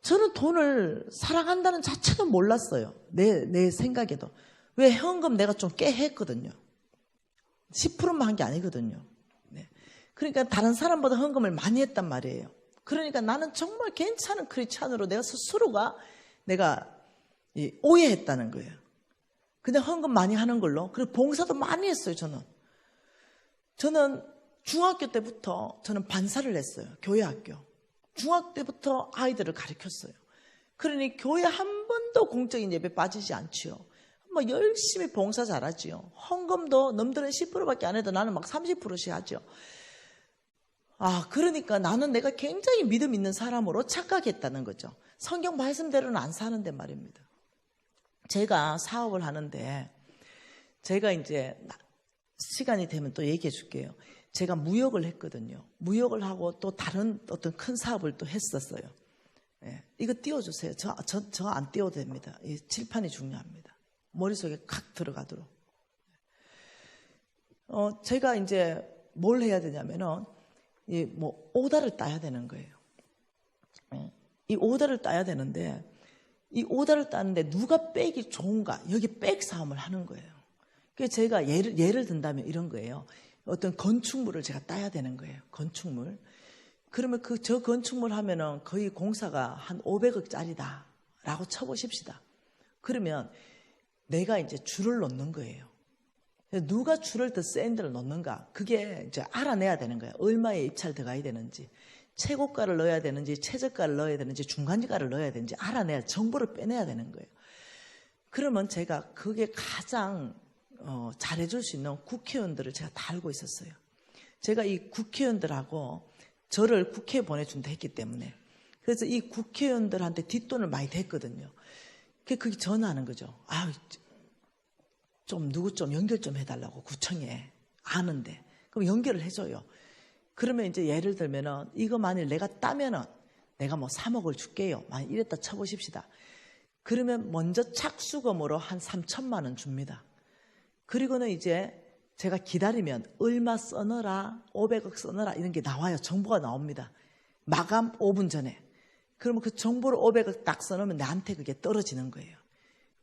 [SPEAKER 1] 저는 돈을 사랑한다는 자체도 몰랐어요. 내 생각에도. 왜? 현금 내가 좀 꽤 했거든요. 10%만 한 게 아니거든요. 네. 그러니까 다른 사람보다 헌금을 많이 했단 말이에요. 그러니까 나는 정말 괜찮은 크리스찬으로 내가 스스로가 내가 오해했다는 거예요. 근데 헌금 많이 하는 걸로. 그리고 봉사도 많이 했어요. 저는 중학교 때부터 저는 반사를 했어요. 교회 학교. 중학교 때부터 아이들을 가르쳤어요. 그러니 교회 한 번도 공적인 예배 빠지지 않지요. 뭐 열심히 봉사 잘하지요. 헌금도 남들은 10%밖에 안 해도 나는 막 30%씩 하죠. 그러니까 나는 내가 굉장히 믿음 있는 사람으로 착각했다는 거죠. 성경 말씀대로는 안 사는데 말입니다. 제가 사업을 하는데 제가 이제 시간이 되면 또 얘기해 줄게요. 제가 무역을 했거든요. 무역을 하고 또 다른 어떤 큰 사업을 또 했었어요. 네. 이거 띄워주세요. 저 안 띄워도 됩니다. 이 칠판이 중요합니다. 머릿속에 칵 들어가도록. 제가 이제 뭘 해야 되냐면은, 오다를 따야 되는 거예요. 이 오다를 따야 되는데, 이 오다를 따는데 누가 백이 좋은가? 여기 백 싸움을 하는 거예요. 그래서 제가 예를 든다면 이런 거예요. 어떤 건축물을 제가 따야 되는 거예요. 건축물. 그러면 저 건축물 하면은 거의 공사가 한 500억짜리다라고 쳐보십시다. 그러면 내가 이제 줄을 놓는 거예요. 누가 줄을 더 센 데를 놓는가? 그게 이제 알아내야 되는 거예요. 얼마의 입찰 들어가야 되는지, 최고가를 넣어야 되는지, 최저가를 넣어야 되는지, 중간가를 넣어야 되는지 알아내야, 정보를 빼내야 되는 거예요. 그러면 제가 그게 가장 잘해줄 수 있는 국회의원들을 제가 다 알고 있었어요. 제가 이 국회의원들하고 저를 국회에 보내준다 했기 때문에, 그래서 이 국회의원들한테 뒷돈을 많이 댔거든요. 그게 전화하는 거죠. 누구 좀 연결 좀 해달라고 구청에 아는데. 그럼 연결을 해줘요. 그러면 이제 예를 들면은 이거 만일 내가 따면은 내가 뭐 3억을 줄게요. 만일 이랬다 쳐보십시다. 그러면 먼저 착수금으로 한 3천만 원 줍니다. 그리고는 이제 제가 기다리면 얼마 써넣어라, 500억 써넣어라 이런 게 나와요. 정보가 나옵니다. 마감 5분 전에. 그러면 그 정보를 500을 딱 써놓으면 나한테 그게 떨어지는 거예요.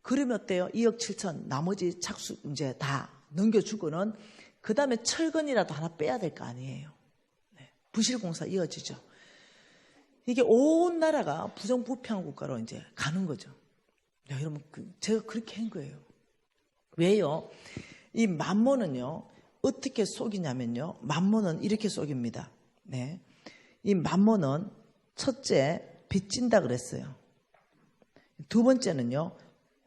[SPEAKER 1] 그러면 어때요? 2억 7천 나머지 착수 이제 다 넘겨주고는 그 다음에 철근이라도 하나 빼야 될 거 아니에요. 네. 부실공사 이어지죠. 이게 온 나라가 부정부패한 국가로 이제 가는 거죠. 야, 여러분, 제가 그렇게 한 거예요. 왜요? 이 맘몬은요, 어떻게 속이냐면요, 맘몬은 이렇게 속입니다. 네. 이 맘몬은 첫째, 빚진다 그랬어요. 두 번째는요,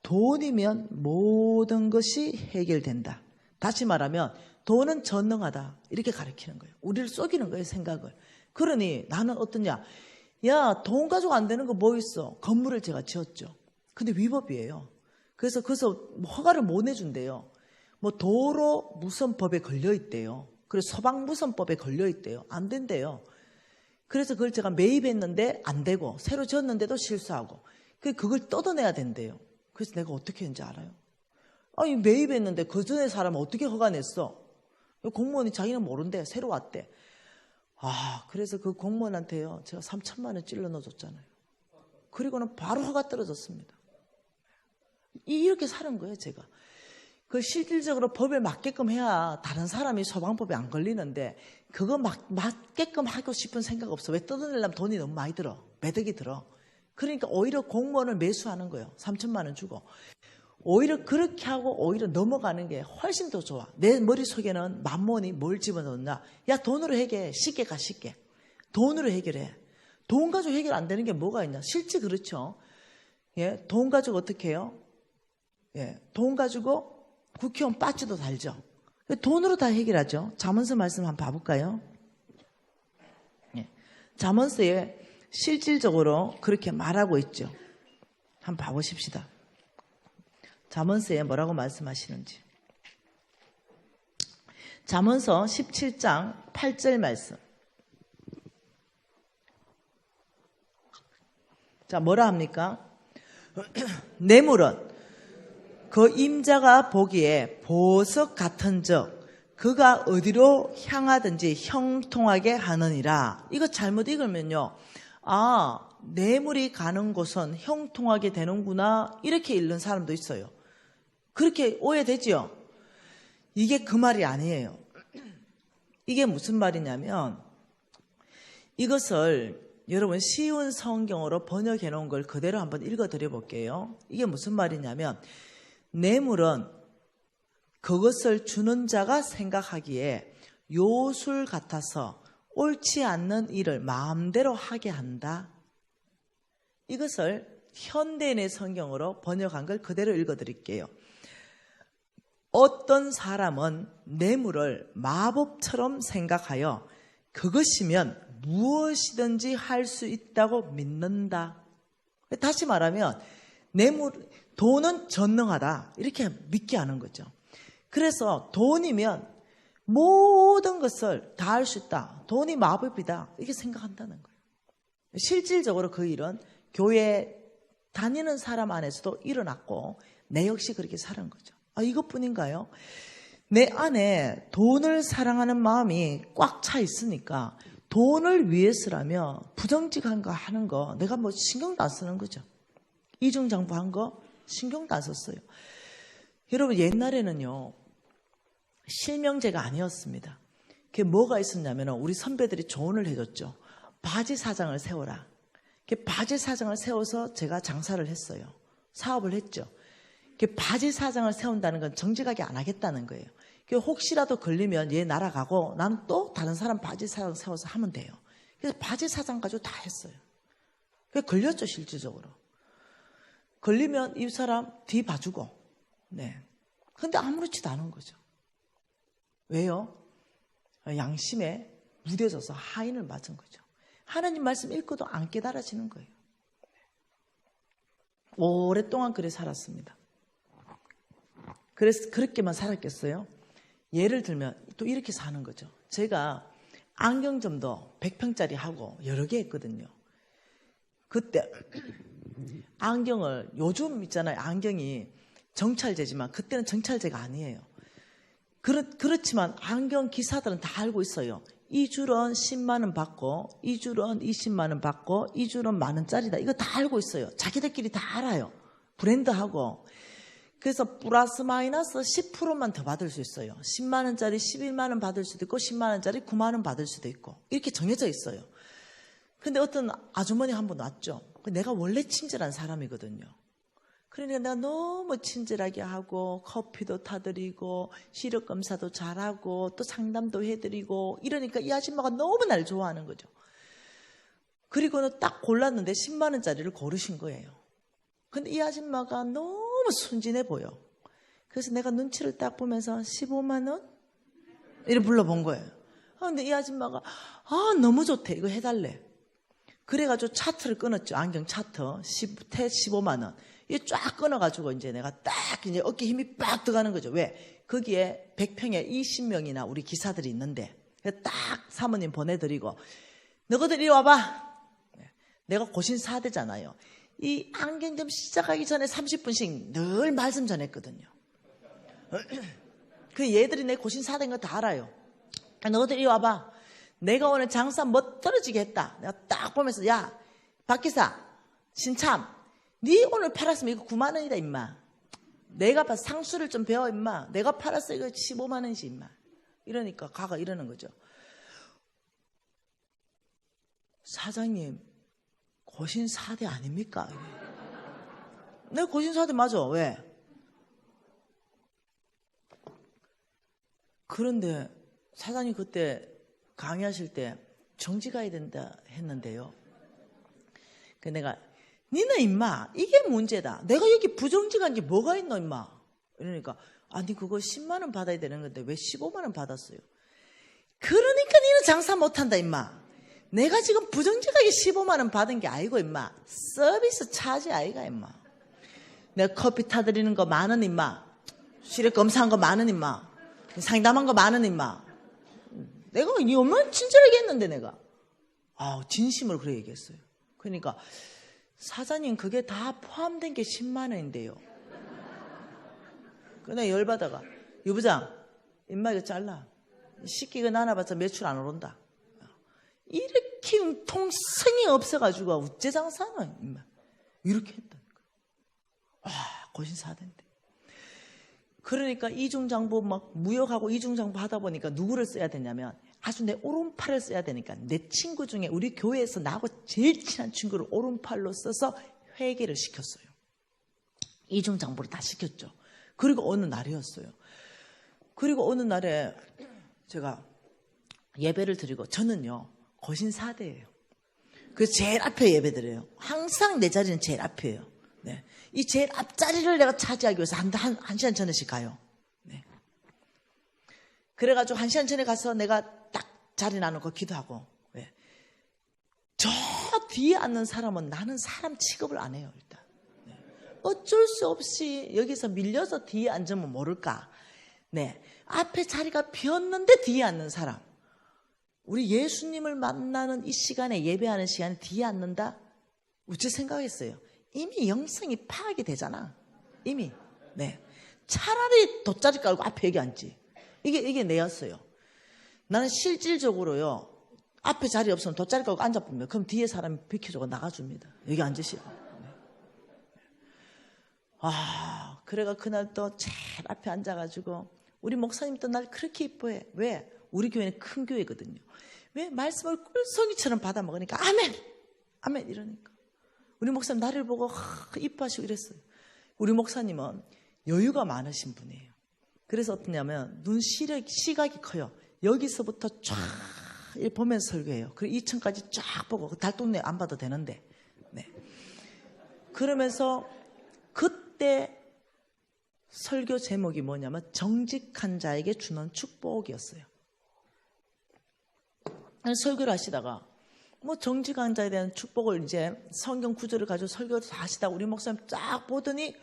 [SPEAKER 1] 돈이면 모든 것이 해결된다. 다시 말하면, 돈은 전능하다. 이렇게 가르치는 거예요. 우리를 속이는 거예요, 생각을. 그러니 나는 어떠냐? 야, 돈 가지고 안 되는 거 뭐 있어? 건물을 제가 지었죠. 근데 위법이에요. 그래서 거기서 허가를 못 내준대요. 뭐 도로 무선법에 걸려 있대요. 그래서 소방무선법에 걸려 있대요. 안 된대요. 그래서 그걸 제가 매입했는데 안 되고 새로 지었는데도 실수하고 그걸 뜯어내야 된대요. 그래서 내가 어떻게 했는지 알아요? 아니 매입했는데 그 전에 사람은 어떻게 허가 냈어? 공무원이 자기는 모른대. 새로 왔대. 아, 그래서 그 공무원한테요, 제가 3천만 원 찔러 넣어줬잖아요. 그리고는 바로 허가 떨어졌습니다. 이렇게 사는 거예요, 제가. 그 실질적으로 법에 맞게끔 해야 다른 사람이 소방법에 안 걸리는데, 그거 맞게끔 하고 싶은 생각 없어. 왜 뜯어내려면 돈이 너무 많이 들어. 매덕이 들어. 그러니까 오히려 공무원을 매수하는 거예요. 3천만 원 주고. 오히려 그렇게 하고 오히려 넘어가는 게 훨씬 더 좋아. 내 머릿속에는 맘몬이 뭘 집어넣었나? 야, 돈으로 해결해. 쉽게 가, 쉽게. 돈으로 해결해. 돈 가지고 해결 안 되는 게 뭐가 있냐? 실제 그렇죠. 예, 돈 가지고 어떻게 해요? 예, 돈 가지고 국회의원 빠지도 달죠. 돈으로 다 해결하죠. 잠언서 말씀 한번 봐볼까요? 예, 잠언서에 실질적으로 그렇게 말하고 있죠. 한번 봐보십시다. 잠언서에 뭐라고 말씀하시는지. 잠언서 17장 8절 말씀. 자, 뭐라 합니까? 뇌물은 그 임자가 보기에 보석 같은 적 그가 어디로 향하든지 형통하게 하느니라. 이거 잘못 읽으면요, 아, 뇌물이 가는 곳은 형통하게 되는구나, 이렇게 읽는 사람도 있어요. 그렇게 오해되지요? 이게 그 말이 아니에요. 이게 무슨 말이냐면, 이것을 여러분 쉬운 성경으로 번역해 놓은 걸 그대로 한번 읽어 드려 볼게요. 이게 무슨 말이냐면, 뇌물은 그것을 주는 자가 생각하기에 요술 같아서 옳지 않는 일을 마음대로 하게 한다. 이것을 현대인의 성경으로 번역한 걸 그대로 읽어 드릴게요. 어떤 사람은 뇌물을 마법처럼 생각하여 그것이면 무엇이든지 할 수 있다고 믿는다. 다시 말하면 돈은 전능하다, 이렇게 믿게 하는 거죠. 그래서 돈이면 모든 것을 다 할 수 있다, 돈이 마법이다, 이렇게 생각한다는 거예요. 실질적으로 그 일은 교회 다니는 사람 안에서도 일어났고 내 역시 그렇게 사는 거죠. 아, 이것뿐인가요? 내 안에 돈을 사랑하는 마음이 꽉 차 있으니까 돈을 위해서라면 부정직한 거 하는 거 내가 뭐 신경도 안 쓰는 거죠. 이중장부한 거 신경도 안 썼어요. 여러분, 옛날에는요, 실명제가 아니었습니다. 그게 뭐가 있었냐면 우리 선배들이 조언을 해줬죠. 바지 사장을 세워라. 바지 사장을 세워서 제가 장사를 했어요. 사업을 했죠. 바지 사장을 세운다는 건 정직하게 안 하겠다는 거예요. 혹시라도 걸리면 얘 날아가고 나는 또 다른 사람 바지 사장 세워서 하면 돼요. 그래서 바지 사장 가지고 다 했어요. 걸렸죠, 실질적으로. 걸리면 이 사람 뒤 봐주고, 네. 근데 아무렇지도 않은 거죠. 왜요? 양심에 무뎌져서 하인을 맞은 거죠. 하나님 말씀 읽고도 안 깨달아지는 거예요. 오랫동안 그래 살았습니다. 그래서 그렇게만 살았겠어요? 예를 들면 또 이렇게 사는 거죠. 제가 안경점도 100평짜리 하고 여러 개 했거든요. 그때 안경을, 요즘 있잖아요, 안경이 정찰제지만 그때는 정찰제가 아니에요. 그렇지만 안경 기사들은 다 알고 있어요. 이 줄은 10만 원 받고 이 줄은 20만 원 받고 이 줄은 만 원짜리다. 이거 다 알고 있어요. 자기들끼리 다 알아요. 브랜드하고. 그래서 플러스 마이너스 10%만 더 받을 수 있어요. 10만 원짜리 11만 원 받을 수도 있고 10만 원짜리 9만 원 받을 수도 있고 이렇게 정해져 있어요. 근데 어떤 아주머니 한 분 왔죠. 내가 원래 친절한 사람이거든요. 그러니까 내가 너무 친절하게 하고 커피도 타드리고 시력 검사도 잘하고 또 상담도 해드리고 이러니까 이 아줌마가 너무 날 좋아하는 거죠. 그리고는 딱 골랐는데 10만 원짜리를 고르신 거예요. 근데 이 아줌마가 너무 순진해 보여. 그래서 내가 눈치를 딱 보면서 15만 원? 이렇게 불러본 거예요. 근데 이 아줌마가 너무 좋대. 이거 해달래. 그래가지고 차트를 끊었죠. 안경 차트. 15만 원. 이거 쫙 끊어가지고 이제 내가 딱 이제 어깨 힘이 빡 들어가는 거죠. 왜? 거기에 100평에 20명이나 우리 기사들이 있는데 딱 사모님 보내드리고 너희들 이리 와봐. 내가 고신사대잖아요. 이 안경점 시작하기 전에 30분씩 늘 말씀 전했거든요. 그 얘들이 내 고신사대인 거 다 알아요. 너희들 이리 와봐. 내가 오늘 장사 못 떨어지게 했다. 내가 딱 보면서 야 박기사 신참 네 오늘 팔았으면 이거 9만 원이다 임마. 내가 상수를 좀 배워 임마. 내가 팔았어 이거 15만 원이지 임마. 이러니까 가가 이러는 거죠. 사장님 고신사대 아닙니까? 내가 고신사대 맞아. 왜? 그런데 사장님 그때 강의하실 때 정지 가야 된다 했는데요. 그 내가 니는 임마 이게 문제다. 내가 여기 부정지 간 게 뭐가 있노 임마. 이러니까 아니 그거 10만 원 받아야 되는 건데 왜 15만 원 받았어요. 그러니까 니는 장사 못한다 임마. 내가 지금 부정지 가게 15만 원 받은 게 아니고 임마. 서비스 차지 아이가 임마. 내가 커피 타드리는 거 10,000원 임마. 시력 검사한 거 10,000원 임마. 상담한 거 10,000원 임마. 내가 이 얼마나 친절하게 했는데 내가. 진심으로 그래 얘기했어요. 그러니까 사장님 그게 다 포함된 게 10만 원인데요. 그래 열받아가 유 부장 임마 이거 잘라. 식기가 나눠봤자 매출 안 오른다. 이렇게 융통성이 없어가지고 어째 장사는 임마. 이렇게 했다니까. 고신사대인데. 그러니까 이중장부 막 무역하고 이중장부 하다 보니까 누구를 써야 되냐면 아주 내 오른팔을 써야 되니까 내 친구 중에 우리 교회에서 나하고 제일 친한 친구를 오른팔로 써서 회계를 시켰어요. 이중장부를 다 시켰죠. 그리고 어느 날이었어요. 그리고 어느 날에 제가 예배를 드리고 저는요 고신사대예요. 그래서 제일 앞에 예배 드려요. 항상 내 자리는 제일 앞이에요. 네. 이 제일 앞자리를 내가 차지하기 위해서 한 시간 전에씩 가요. 네. 그래가지고 1시간 전에 가서 내가 딱 자리 나누고 기도하고. 네. 저 뒤에 앉는 사람은 나는 사람 취급을 안 해요 일단. 네. 어쩔 수 없이 여기서 밀려서 뒤에 앉으면 모를까. 네. 앞에 자리가 비었는데 뒤에 앉는 사람. 우리 예수님을 만나는 이 시간에 예배하는 시간에 뒤에 앉는다? 어째 생각했어요. 이미 영성이 파악이 되잖아. 이미. 네. 차라리 돗자리 깔고 앞에 여기 앉지. 이게 내였어요. 나는 실질적으로요. 앞에 자리 없으면 돗자리 깔고 앉아보면 그럼 뒤에 사람이 비켜주고 나가줍니다. 여기 앉으시오. 네. 그래가 그날 또 제일 앞에 앉아가지고 우리 목사님 또 날 그렇게 이뻐해. 왜? 우리 교회는 큰 교회거든요. 왜? 말씀을 꿀송이처럼 받아 먹으니까 아멘! 아멘! 이러니까. 우리 목사님 나를 보고 이뻐하시고 이랬어요. 우리 목사님은 여유가 많으신 분이에요. 그래서 어떠냐면 눈 시각이 커요. 여기서부터 쫙 보면서 설교해요. 그리고 2층까지 쫙 보고 달동네 안 봐도 되는데. 네. 그러면서 그때 설교 제목이 뭐냐면 정직한 자에게 주는 축복이었어요. 설교를 하시다가 뭐 정직한 자에 대한 축복을 이제 성경 구절을 가지고 설교를 다 하시다가 우리 목사님 딱 보더니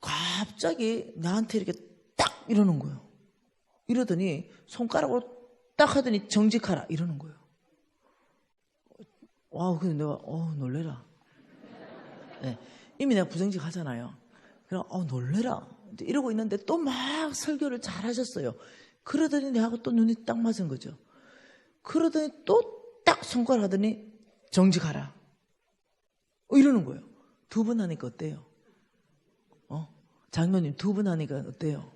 [SPEAKER 1] 갑자기 나한테 이렇게 딱 이러는 거예요. 이러더니 손가락으로 딱 하더니 정직하라 이러는 거예요. 근데 내가 놀래라. 네, 이미 내가 부정직하잖아요. 그럼 놀래라 이러고 있는데 또 막 설교를 잘 하셨어요. 그러더니 내하고 또 눈이 딱 맞은 거죠. 그러더니 또 딱 손가락 하더니 정직하라. 이러는 거예요. 두 번 하니까 어때요? 장로님 두 번 하니까 어때요?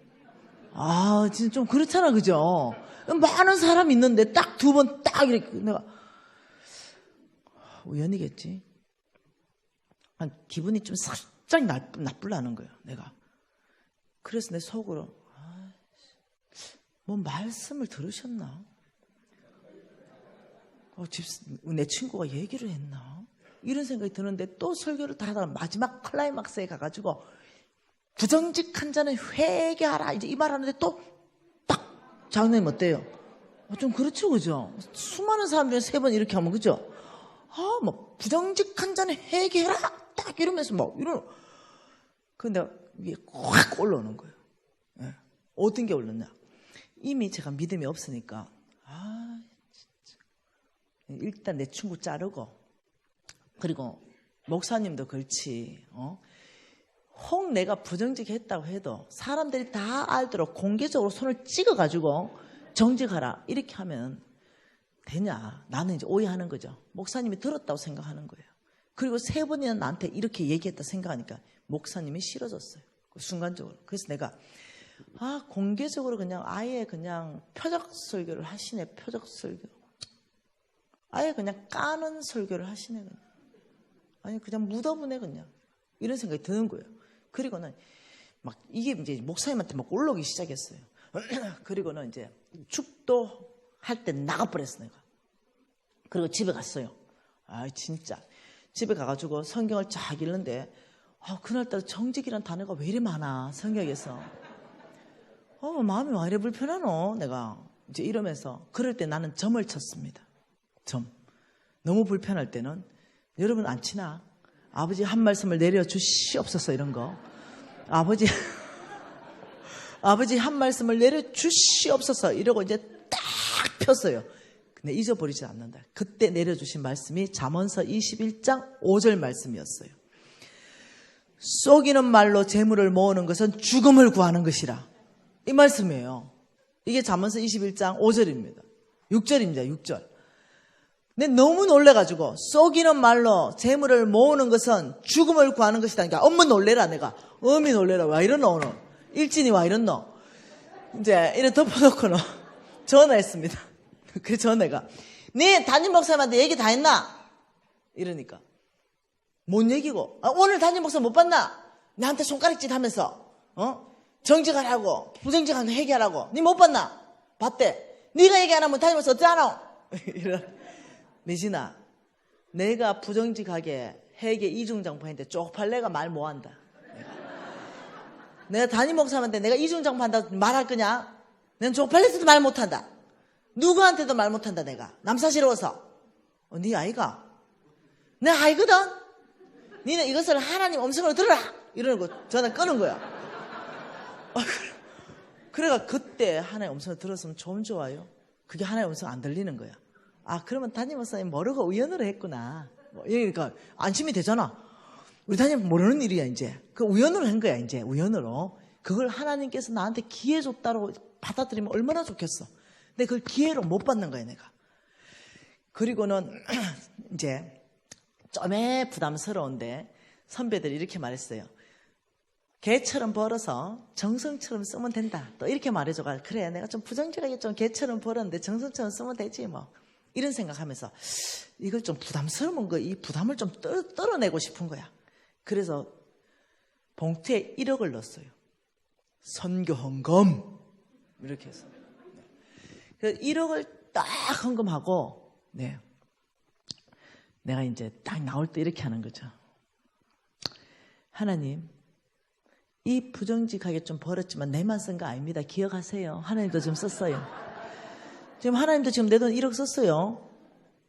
[SPEAKER 1] 아, 진짜 좀 그렇잖아, 그죠? 많은 사람이 있는데 딱 두 번 딱 이렇게 내가 우연이겠지. 기분이 좀 살짝 나쁠라는 거예요, 내가. 그래서 내 속으로 뭐 말씀을 들으셨나? 내 친구가 얘기를 했나? 이런 생각이 드는데 또 설교를 다 하다가 마지막 클라이막스에 가가지고 부정직한 자는 회개하라 이제 이 말하는데 또 딱 장로님 어때요? 좀 그렇죠, 그죠? 수많은 사람들이 세 번 이렇게 하면 그죠? 뭐 부정직한 자는 회개해라 딱 이러면서 막 이런. 근데 위에 확 올라오는 거예요. 네. 어떤 게 올랐냐? 이미 제가 믿음이 없으니까 진짜 일단 내 친구 자르고, 그리고 목사님도 그렇지. 혹 내가 부정직했다고 해도 사람들이 다 알도록 공개적으로 손을 찍어가지고 정직하라 이렇게 하면 되냐? 나는 이제 오해하는 거죠. 목사님이 들었다고 생각하는 거예요. 그리고 세 번이나 나한테 이렇게 얘기했다 생각하니까 목사님이 싫어졌어요. 순간적으로. 그래서 내가 공개적으로 그냥 아예 그냥 표적 설교를 하시네. 표적 설교. 아예 그냥 까는 설교를 하시네. 그냥. 아니 그냥 묻어보네 그냥. 이런 생각이 드는 거예요. 그리고는 막 이게 이제 목사님한테 막 올라오기 시작했어요. 그리고는 이제 축도할 때 나가버렸어 내가. 그리고 집에 갔어요. 진짜 집에 가가지고 성경을 쫙 읽는데 그날따라 정직이란 단어가 왜 이리 많아 성경에서. 마음이 왜 이리 불편하노 내가. 이제 이러면서 그럴 때 나는 점을 쳤습니다. 점. 너무 불편할 때는 여러분 안 치나? 아버지 한 말씀을 내려주시옵소서 이런 거. 아버지 한 말씀을 내려주시옵소서 이러고 이제 딱 폈어요. 근데 잊어버리지 않는다. 그때 내려주신 말씀이 잠언서 21장 5절 말씀이었어요. 속이는 말로 재물을 모으는 것은 죽음을 구하는 것이라. 이 말씀이에요. 이게 잠언서 21장 5절입니다. 6절입니다. 6절. 근데 너무 놀래가지고 속이는 말로 재물을 모으는 것은 죽음을 구하는 것이다. 그러니까 엄마 놀래라 내가. 어미 놀래라. 와 이러노 오늘. 일진이 와 이러노. 이제 이래 덮어놓고는 전화했습니다. 그 전화가 네 담임 목사님한테 얘기 다 했나? 이러니까 뭔 얘기고? 오늘 담임 목사 못 봤나? 나한테 손가락질 하면서 정직하라고 부정직한 거 회개하라고. 네 못 봤나? 봤대. 네가 얘기 안 하면 담임 목사 어쩌노? 미진아, 내가 부정직하게 회개 이중장파했는데 쪽팔내가 말 못한다. 내가 담임 목사한테 내가 이중장파한다 말할 거냐? 난 쪽팔려서도 말 못한다. 누구한테도 말 못한다 내가. 남사스러워서. 네 아이가? 내 아이거든? 니는 이것을 하나님 음성으로 들어라! 이러는 거 전화 끄는 거야. 그래가 그때 하나님 음성을 들었으면 좀 좋아요. 그게 하나님 음성 안 들리는 거야. 그러면 담임 목사님 모르고 우연으로 했구나. 그러니까 안심이 되잖아. 우리 담임 모르는 일이야 이제. 그 우연으로 한 거야 이제. 우연으로. 그걸 하나님께서 나한테 기회 줬다고 받아들이면 얼마나 좋겠어. 근데 그걸 기회로 못 받는 거야 내가. 그리고는 이제 좀에 부담스러운데 선배들이 이렇게 말했어요. 개처럼 벌어서 정성처럼 쓰면 된다. 또 이렇게 말해줘가. 그래 내가 좀 부정직하게 좀 개처럼 벌었는데 정성처럼 쓰면 되지 뭐. 이런 생각하면서 이걸 좀 부담스러운 거, 이 부담을 좀 떨어내고 싶은 거야. 그래서 봉투에 1억을 넣었어요. 선교 헌금 이렇게 해서. 그래서 1억을 딱 헌금하고 내가 이제 딱 나올 때 이렇게 하는 거죠. 하나님, 이 부정직하게 좀 벌었지만 내만 쓴 거 아닙니다. 기억하세요. 하나님도 좀 썼어요. 지금 하나님도 지금 내 돈 1억 썼어요.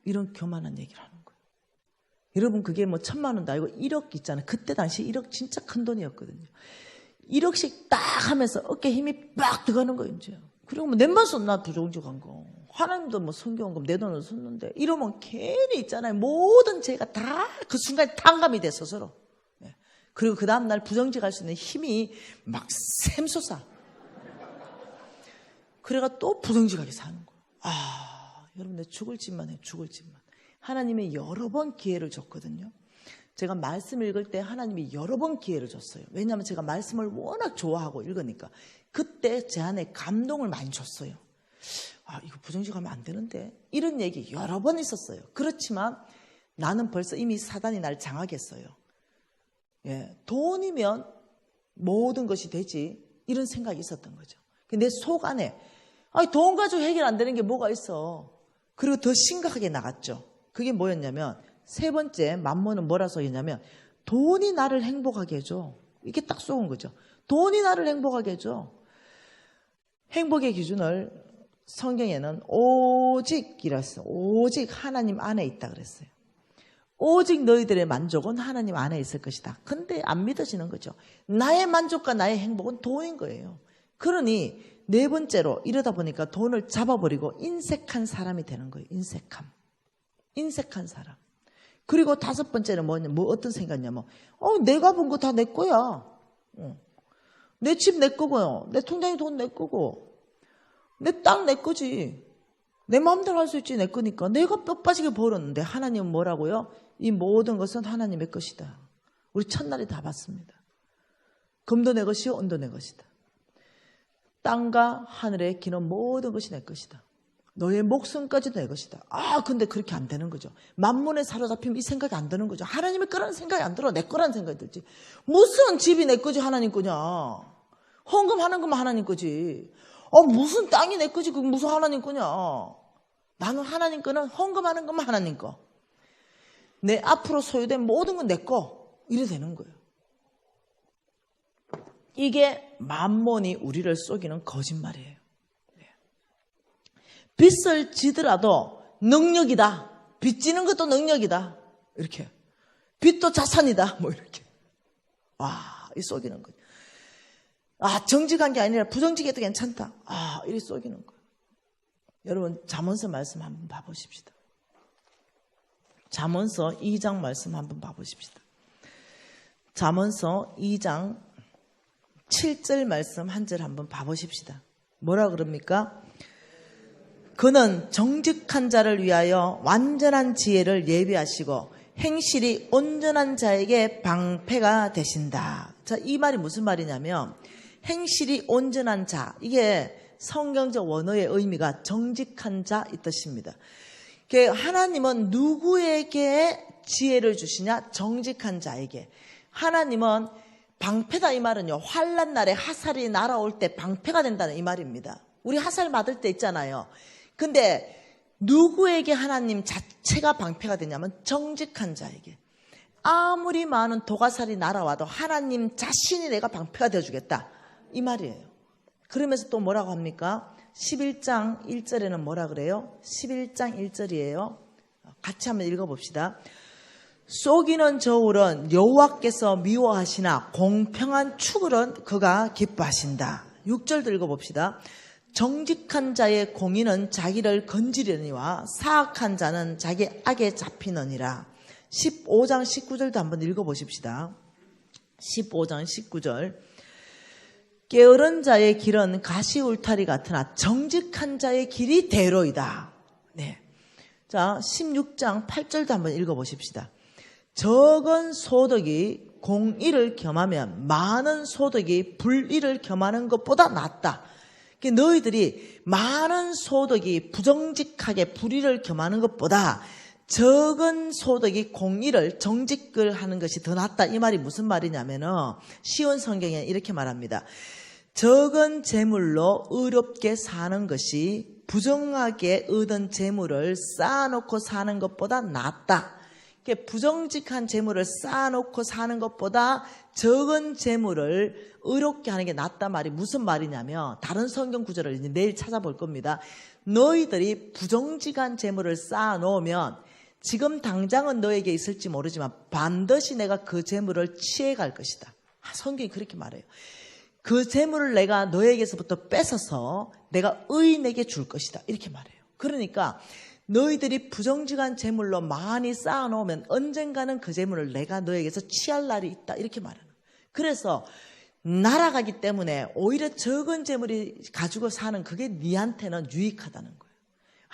[SPEAKER 1] 이런 교만한 얘기를 하는 거예요. 여러분 그게 뭐 1,000만 원도 아니고 1억 있잖아요. 그때 당시 1억 진짜 큰 돈이었거든요. 1억씩 딱 하면서 어깨에 힘이 빡 들어가는 거예요. 이제. 그리고 뭐 내만 썼나 부정직한 거. 하나님도 뭐 성경금 내 돈으로 썼는데 이러면 괜히 있잖아요. 모든 죄가 다 그 순간에 탕감이 돼 스스로. 그리고 그 다음날 부정직할 수 있는 힘이 막 샘솟아. 그래가 또 부정직하게 사는 거예요. 여러분, 내 죽을 짓만 해, 죽을 짓만. 하나님이 여러 번 기회를 줬거든요. 제가 말씀 읽을 때 하나님이 여러 번 기회를 줬어요. 왜냐하면 제가 말씀을 워낙 좋아하고 읽으니까. 그때 제 안에 감동을 많이 줬어요. 아, 이거 부정직하면 안 되는데. 이런 얘기 여러 번 있었어요. 그렇지만 나는 벌써 이미 사단이 날 장악했어요. 예, 돈이면 모든 것이 되지. 이런 생각이 있었던 거죠. 내 속 안에 아니, 돈 가지고 해결 안 되는 게 뭐가 있어. 그리고 더 심각하게 나갔죠. 그게 뭐였냐면 세 번째 맘몬은 뭐라 써있냐면 돈이 나를 행복하게 해줘. 이게 딱 쏘은 거죠. 돈이 나를 행복하게 해줘. 행복의 기준을 성경에는 오직이라 했어요. 오직 하나님 안에 있다 그랬어요. 오직 너희들의 만족은 하나님 안에 있을 것이다. 근데 안 믿어지는 거죠. 나의 만족과 나의 행복은 돈인 거예요. 그러니 네 번째로 이러다 보니까 돈을 잡아버리고 인색한 사람이 되는 거예요. 인색한 사람. 그리고 다섯 번째는 뭐 어떤 생각이냐면 내가 본 거 다 내 거야. 내 집 내 거고요. 내 통장에 돈 내 거고. 내 땅 내 거지. 내 마음대로 할 수 있지. 내 거니까. 내가 뼈 빠지게 벌었는데 하나님은 뭐라고요? 이 모든 것은 하나님의 것이다. 우리 첫날에 다 봤습니다. 금도 내 것이요 은도 내 것이다. 땅과 하늘에 기는 모든 것이 내 것이다. 너의 목숨까지도 내 것이다. 아, 근데 그렇게 안 되는 거죠. 만몬에 사로잡히면 이 생각이 안 드는 거죠. 하나님의 거라는 생각이 안 들어. 내 거라는 생각이 들지. 무슨 집이 내 거지 하나님 거냐. 헌금하는 것만 하나님 거지. 무슨 땅이 내 거지 그게 무슨 하나님 거냐. 나는 하나님 거는 헌금하는 것만 하나님 거. 내 앞으로 소유된 모든 건 내 거. 이래 되는 거예요. 이게 만몬이 우리를 속이는 거짓말이에요. 빚을 지더라도 능력이다. 빚 지는 것도 능력이다. 이렇게. 빚도 자산이다. 뭐 이렇게. 와, 이 속이는 거죠. 아, 정직한 게 아니라 부정직해도 괜찮다. 아, 이리 속이는 거예요. 여러분, 잠언서 말씀 한번 봐보십시다. 잠언서 2장 말씀 한번 봐보십시다. 잠언서 2장 7절 말씀 한 절 한번 봐보십시다. 뭐라 그럽니까? 그는 정직한 자를 위하여 완전한 지혜를 예비하시고 행실이 온전한 자에게 방패가 되신다. 자, 이 말이 무슨 말이냐면 행실이 온전한 자, 이게 성경적 원어의 의미가 정직한 자 이 뜻입니다. 하나님은 누구에게 지혜를 주시냐? 정직한 자에게. 하나님은 방패다 이 말은요, 환난 날에 화살이 날아올 때 방패가 된다는 이 말입니다. 우리 화살 맞을 때 있잖아요. 근데 누구에게 하나님 자체가 방패가 되냐면 정직한 자에게. 아무리 많은 도가살이 날아와도 하나님 자신이 내가 방패가 되어주겠다 이 말이에요. 그러면서 또 뭐라고 합니까? 11장 1절에는 뭐라 그래요? 11장 1절이에요. 같이 한번 읽어봅시다. 속이는 저울은 여호와께서 미워하시나 공평한 축을은 그가 기뻐하신다. 6절도 읽어봅시다. 정직한 자의 공의는 자기를 건지려니와 사악한 자는 자기 악에 잡히느니라. 15장 19절도 한번 읽어보십시다. 15장 19절. 게으른 자의 길은 가시 울타리 같으나 정직한 자의 길이 대로이다. 네. 자, 16장 8절도 한번 읽어보십시다. 적은 소득이 공의를 겸하면 많은 소득이 불의를 겸하는 것보다 낫다. 너희들이 많은 소득이 부정직하게 불의를 겸하는 것보다 적은 소득이 공의를 정직을 하는 것이 더 낫다. 이 말이 무슨 말이냐면은 시온 성경에 이렇게 말합니다. 적은 재물로 의롭게 사는 것이 부정하게 얻은 재물을 쌓아놓고 사는 것보다 낫다. 부정직한 재물을 쌓아놓고 사는 것보다 적은 재물을 의롭게 하는 게 낫단 말이 무슨 말이냐면 다른 성경 구절을 이제 내일 찾아볼 겁니다. 너희들이 부정직한 재물을 쌓아놓으면 지금 당장은 너에게 있을지 모르지만 반드시 내가 그 재물을 취해갈 것이다. 성경이 그렇게 말해요. 그 재물을 내가 너에게서부터 뺏어서 내가 의인에게 줄 것이다. 이렇게 말해요. 그러니까 너희들이 부정직한 재물로 많이 쌓아놓으면 언젠가는 그 재물을 내가 너에게서 취할 날이 있다. 이렇게 말하는 거예요. 그래서 날아가기 때문에 오히려 적은 재물이 가지고 사는 그게 니한테는 유익하다는 거예요.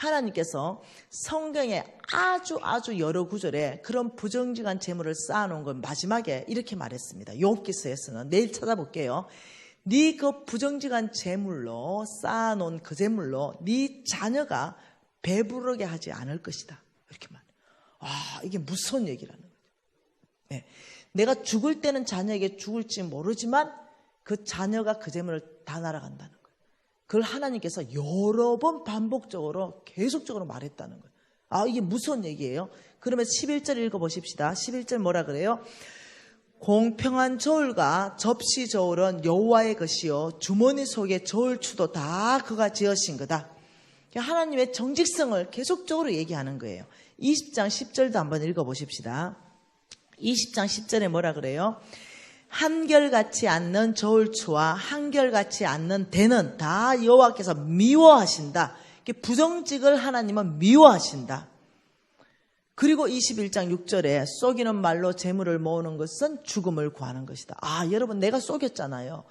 [SPEAKER 1] 하나님께서 성경에 아주 여러 구절에 그런 부정직한 재물을 쌓아놓은 건 마지막에 이렇게 말했습니다. 욥기서에서는 내일 찾아볼게요. 네 그 부정직한 재물로 쌓아놓은 그 재물로 네 자녀가 배부르게 하지 않을 것이다. 이렇게 말해요. 이게 무서운 얘기라는 거죠. 네. 내가 죽을 때는 자녀에게 죽을지 모르지만 그 자녀가 그 재물을 다 날아간다는 거예요. 그걸 하나님께서 여러 번 반복적으로 계속적으로 말했다는 거예요. 이게 무서운 얘기예요. 그러면 11절 읽어보십시다. 11절 뭐라 그래요? 공평한 저울과 접시 저울은 여호와의 것이요 주머니 속의 저울추도 다 그가 지으신 거다. 하나님의 정직성을 계속적으로 얘기하는 거예요. 20장 10절도 한번 읽어보십시다. 20장 10절에 뭐라 그래요? 한결같이 않는 저울추와 한결같이 않는 대는 다 여호와께서 미워하신다. 부정직을 하나님은 미워하신다. 그리고 21장 6절에 속이는 말로 재물을 모으는 것은 죽음을 구하는 것이다. 여러분 내가 속였잖아요.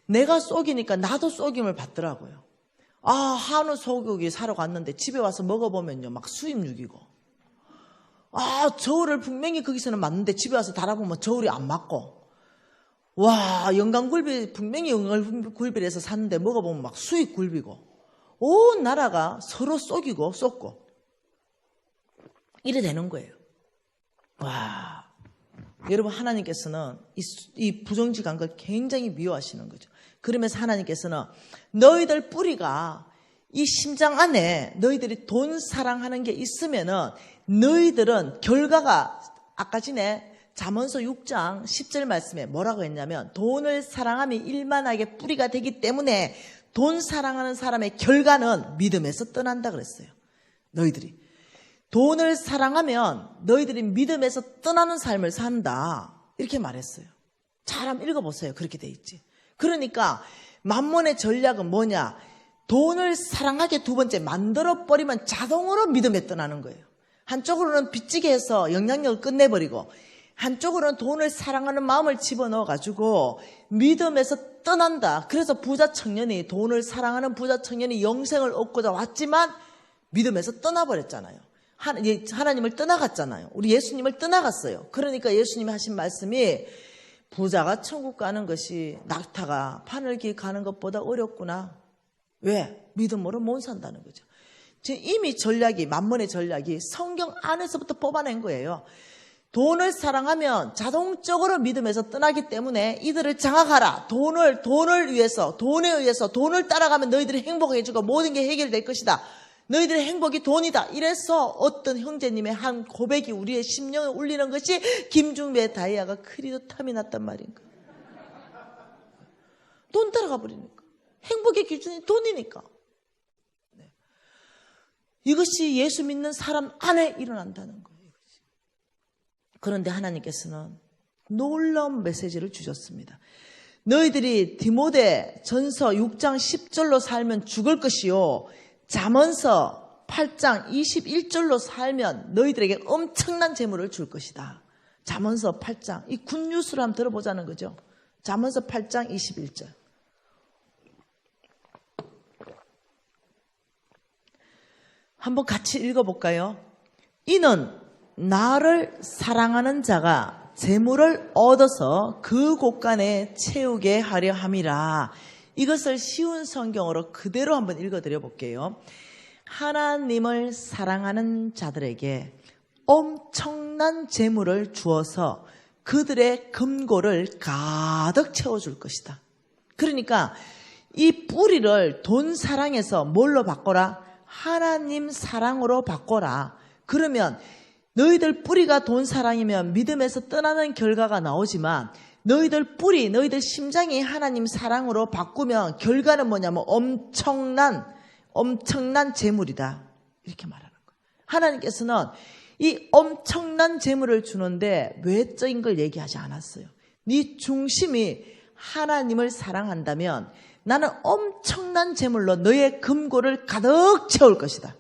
[SPEAKER 1] 내가 속이니까 나도 속임을 받더라고요. 한우 소고기 사러 갔는데 집에 와서 먹어보면요 막 수입육이고 저울을 분명히 거기서는 맞는데 집에 와서 달아보면 저울이 안 맞고 영광굴비 분명히 영광굴비를 해서 샀는데 먹어보면 막 수입굴비고 온 나라가 서로 속이고 쏟고 이래 되는 거예요. 여러분 하나님께서는 이 부정직한 걸 굉장히 미워하시는 거죠. 그러면서 하나님께서는 너희들 뿌리가 이 심장 안에 너희들이 돈 사랑하는 게 있으면은 너희들은 결과가 아까 전에 잠언서 6장 10절 말씀에 뭐라고 했냐면 돈을 사랑함이 일만하게 뿌리가 되기 때문에 돈 사랑하는 사람의 결과는 믿음에서 떠난다 그랬어요. 너희들이 돈을 사랑하면 너희들이 믿음에서 떠나는 삶을 산다 이렇게 말했어요. 잘 한번 읽어보세요. 그렇게 돼 있지. 그러니까 만몬의 전략은 뭐냐? 돈을 사랑하게 두 번째 만들어버리면 자동으로 믿음에 떠나는 거예요. 한쪽으로는 빚지게 해서 영향력을 끝내버리고 한쪽으로는 돈을 사랑하는 마음을 집어넣어가지고 믿음에서 떠난다. 그래서 부자 청년이 돈을 사랑하는 부자 청년이 영생을 얻고자 왔지만 믿음에서 떠나버렸잖아요. 하나님을 떠나갔잖아요. 우리 예수님을 떠나갔어요. 그러니까 예수님이 하신 말씀이 부자가 천국 가는 것이 낙타가 바늘길 가는 것보다 어렵구나. 왜? 믿음으로 못 산다는 거죠. 지금 이미 만몬의 전략이 성경 안에서부터 뽑아낸 거예요. 돈을 사랑하면 자동적으로 믿음에서 떠나기 때문에 이들을 장악하라. 돈을 위해서, 돈에 의해서 돈을 따라가면 너희들이 행복해지고 모든 게 해결될 것이다. 너희들의 행복이 돈이다. 이래서 어떤 형제님의 한 고백이 우리의 심령에 울리는 것이 김중배의 다이아가 크리도 탐이 났단 말인가. 돈 따라가 버리니까. 행복의 기준이 돈이니까. 이것이 예수 믿는 사람 안에 일어난다는 거예요. 그런데 하나님께서는 놀라운 메시지를 주셨습니다. 너희들이 디모데 전서 6장 10절로 살면 죽을 것이요 잠언서 8장 21절로 살면 너희들에게 엄청난 재물을 줄 것이다. 잠언서 8장 이 굿뉴스를 한번 들어보자는 거죠. 잠언서 8장 21절 한번 같이 읽어볼까요? 이는 나를 사랑하는 자가 재물을 얻어서 그 곳간에 채우게 하려 함이라. 이것을 쉬운 성경으로 그대로 한번 읽어드려 볼게요. 하나님을 사랑하는 자들에게 엄청난 재물을 주어서 그들의 금고를 가득 채워줄 것이다. 그러니까 이 뿌리를 돈 사랑에서 뭘로 바꿔라? 하나님 사랑으로 바꿔라. 그러면 너희들 뿌리가 돈 사랑이면 믿음에서 떠나는 결과가 나오지만 너희들 뿌리, 너희들 심장이 하나님 사랑으로 바꾸면 결과는 뭐냐면 엄청난 재물이다. 이렇게 말하는 거예요. 하나님께서는 이 엄청난 재물을 주는데 외적인 걸 얘기하지 않았어요. 네 중심이 하나님을 사랑한다면 나는 엄청난 재물로 너의 금고를 가득 채울 것이다.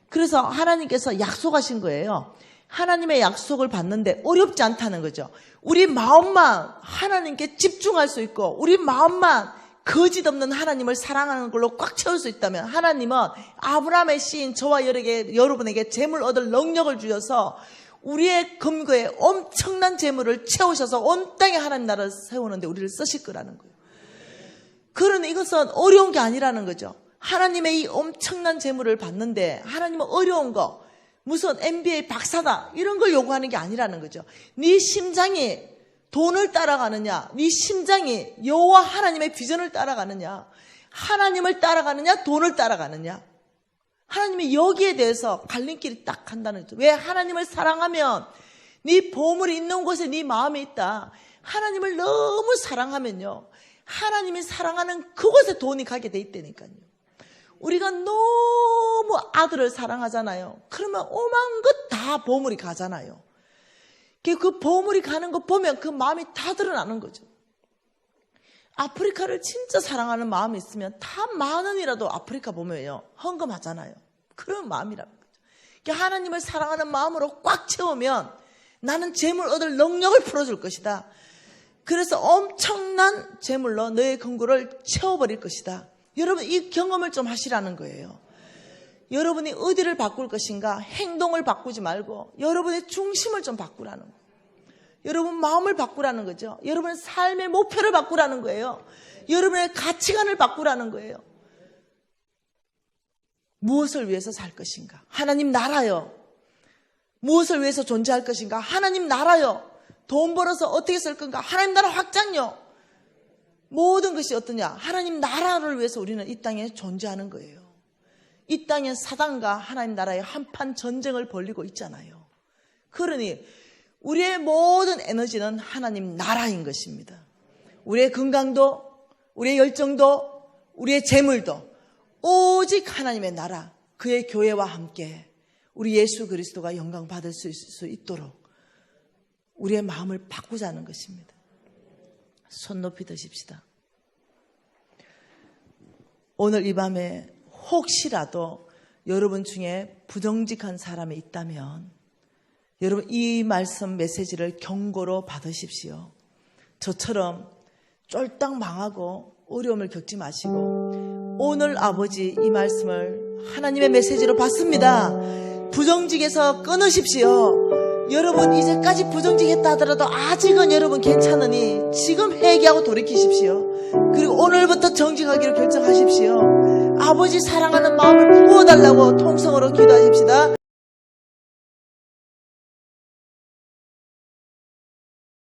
[SPEAKER 1] 그래서 하나님께서 약속하신 거예요. 하나님의 약속을 받는데 어렵지 않다는 거죠. 우리 마음만 하나님께 집중할 수 있고 우리 마음만 거짓 없는 하나님을 사랑하는 걸로 꽉 채울 수 있다면 하나님은 아브라함의 씨인 저와 여러분에게 재물 얻을 능력을 주셔서 우리의 금고에 엄청난 재물을 채우셔서 온 땅에 하나님 나라를 세우는데 우리를 쓰실 거라는 거예요. 그러니 이것은 어려운 게 아니라는 거죠. 하나님의 이 엄청난 재물을 받는데 하나님은 어려운 거, 무슨 MBA 박사다 이런 걸 요구하는 게 아니라는 거죠. 네 심장이 돈을 따라가느냐, 네 심장이 여호와 하나님의 비전을 따라가느냐, 하나님을 따라가느냐, 돈을 따라가느냐. 하나님이 여기에 대해서 갈림길이 딱 한다는 거죠. 왜? 하나님을 사랑하면 네 보물이 있는 곳에 네 마음이 있다. 하나님을 너무 사랑하면요, 하나님이 사랑하는 그곳에 돈이 가게 돼 있다니까요. 우리가 너무 아들을 사랑하잖아요. 그러면 오만 것 다 보물이 가잖아요. 그 보물이 가는 거 보면 그 마음이 다 드러나는 거죠. 아프리카를 진짜 사랑하는 마음이 있으면 다 10,000원이라도 아프리카 보면요, 헌금하잖아요. 그런 마음이라는 거죠. 하나님을 사랑하는 마음으로 꽉 채우면 나는 재물 얻을 능력을 풀어줄 것이다. 그래서 엄청난 재물로 너의 금고를 채워버릴 것이다. 여러분, 이 경험을 좀 하시라는 거예요. 여러분이 어디를 바꿀 것인가, 행동을 바꾸지 말고 여러분의 중심을 좀 바꾸라는 거예요. 여러분 마음을 바꾸라는 거죠. 여러분의 삶의 목표를 바꾸라는 거예요. 여러분의 가치관을 바꾸라는 거예요. 무엇을 위해서 살 것인가? 하나님 나라요. 무엇을 위해서 존재할 것인가? 하나님 나라요. 돈 벌어서 어떻게 쓸 건가? 하나님 나라 확장요. 모든 것이 어떠냐? 하나님 나라를 위해서 우리는 이 땅에 존재하는 거예요. 이 땅에 사단과 하나님 나라의 한판 전쟁을 벌이고 있잖아요. 그러니 우리의 모든 에너지는 하나님 나라인 것입니다. 우리의 건강도, 우리의 열정도, 우리의 재물도 오직 하나님의 나라, 그의 교회와 함께 우리 예수 그리스도가 영광 받을 수 있도록 우리의 마음을 바꾸자는 것입니다. 손 높이 드십시다. 오늘 이 밤에 혹시라도 여러분 중에 부정직한 사람이 있다면 여러분 이 말씀 메시지를 경고로 받으십시오. 저처럼 쫄딱 망하고 어려움을 겪지 마시고 오늘 아버지 이 말씀을 하나님의 메시지로 받습니다. 부정직에서 끊으십시오. 여러분 이제까지 부정직했다 하더라도 아직은 여러분 괜찮으니 지금 회개하고 돌이키십시오. 그리고 오늘부터 정직하기로 결정하십시오. 아버지 사랑하는 마음을 부어달라고 통성으로 기도하십시다.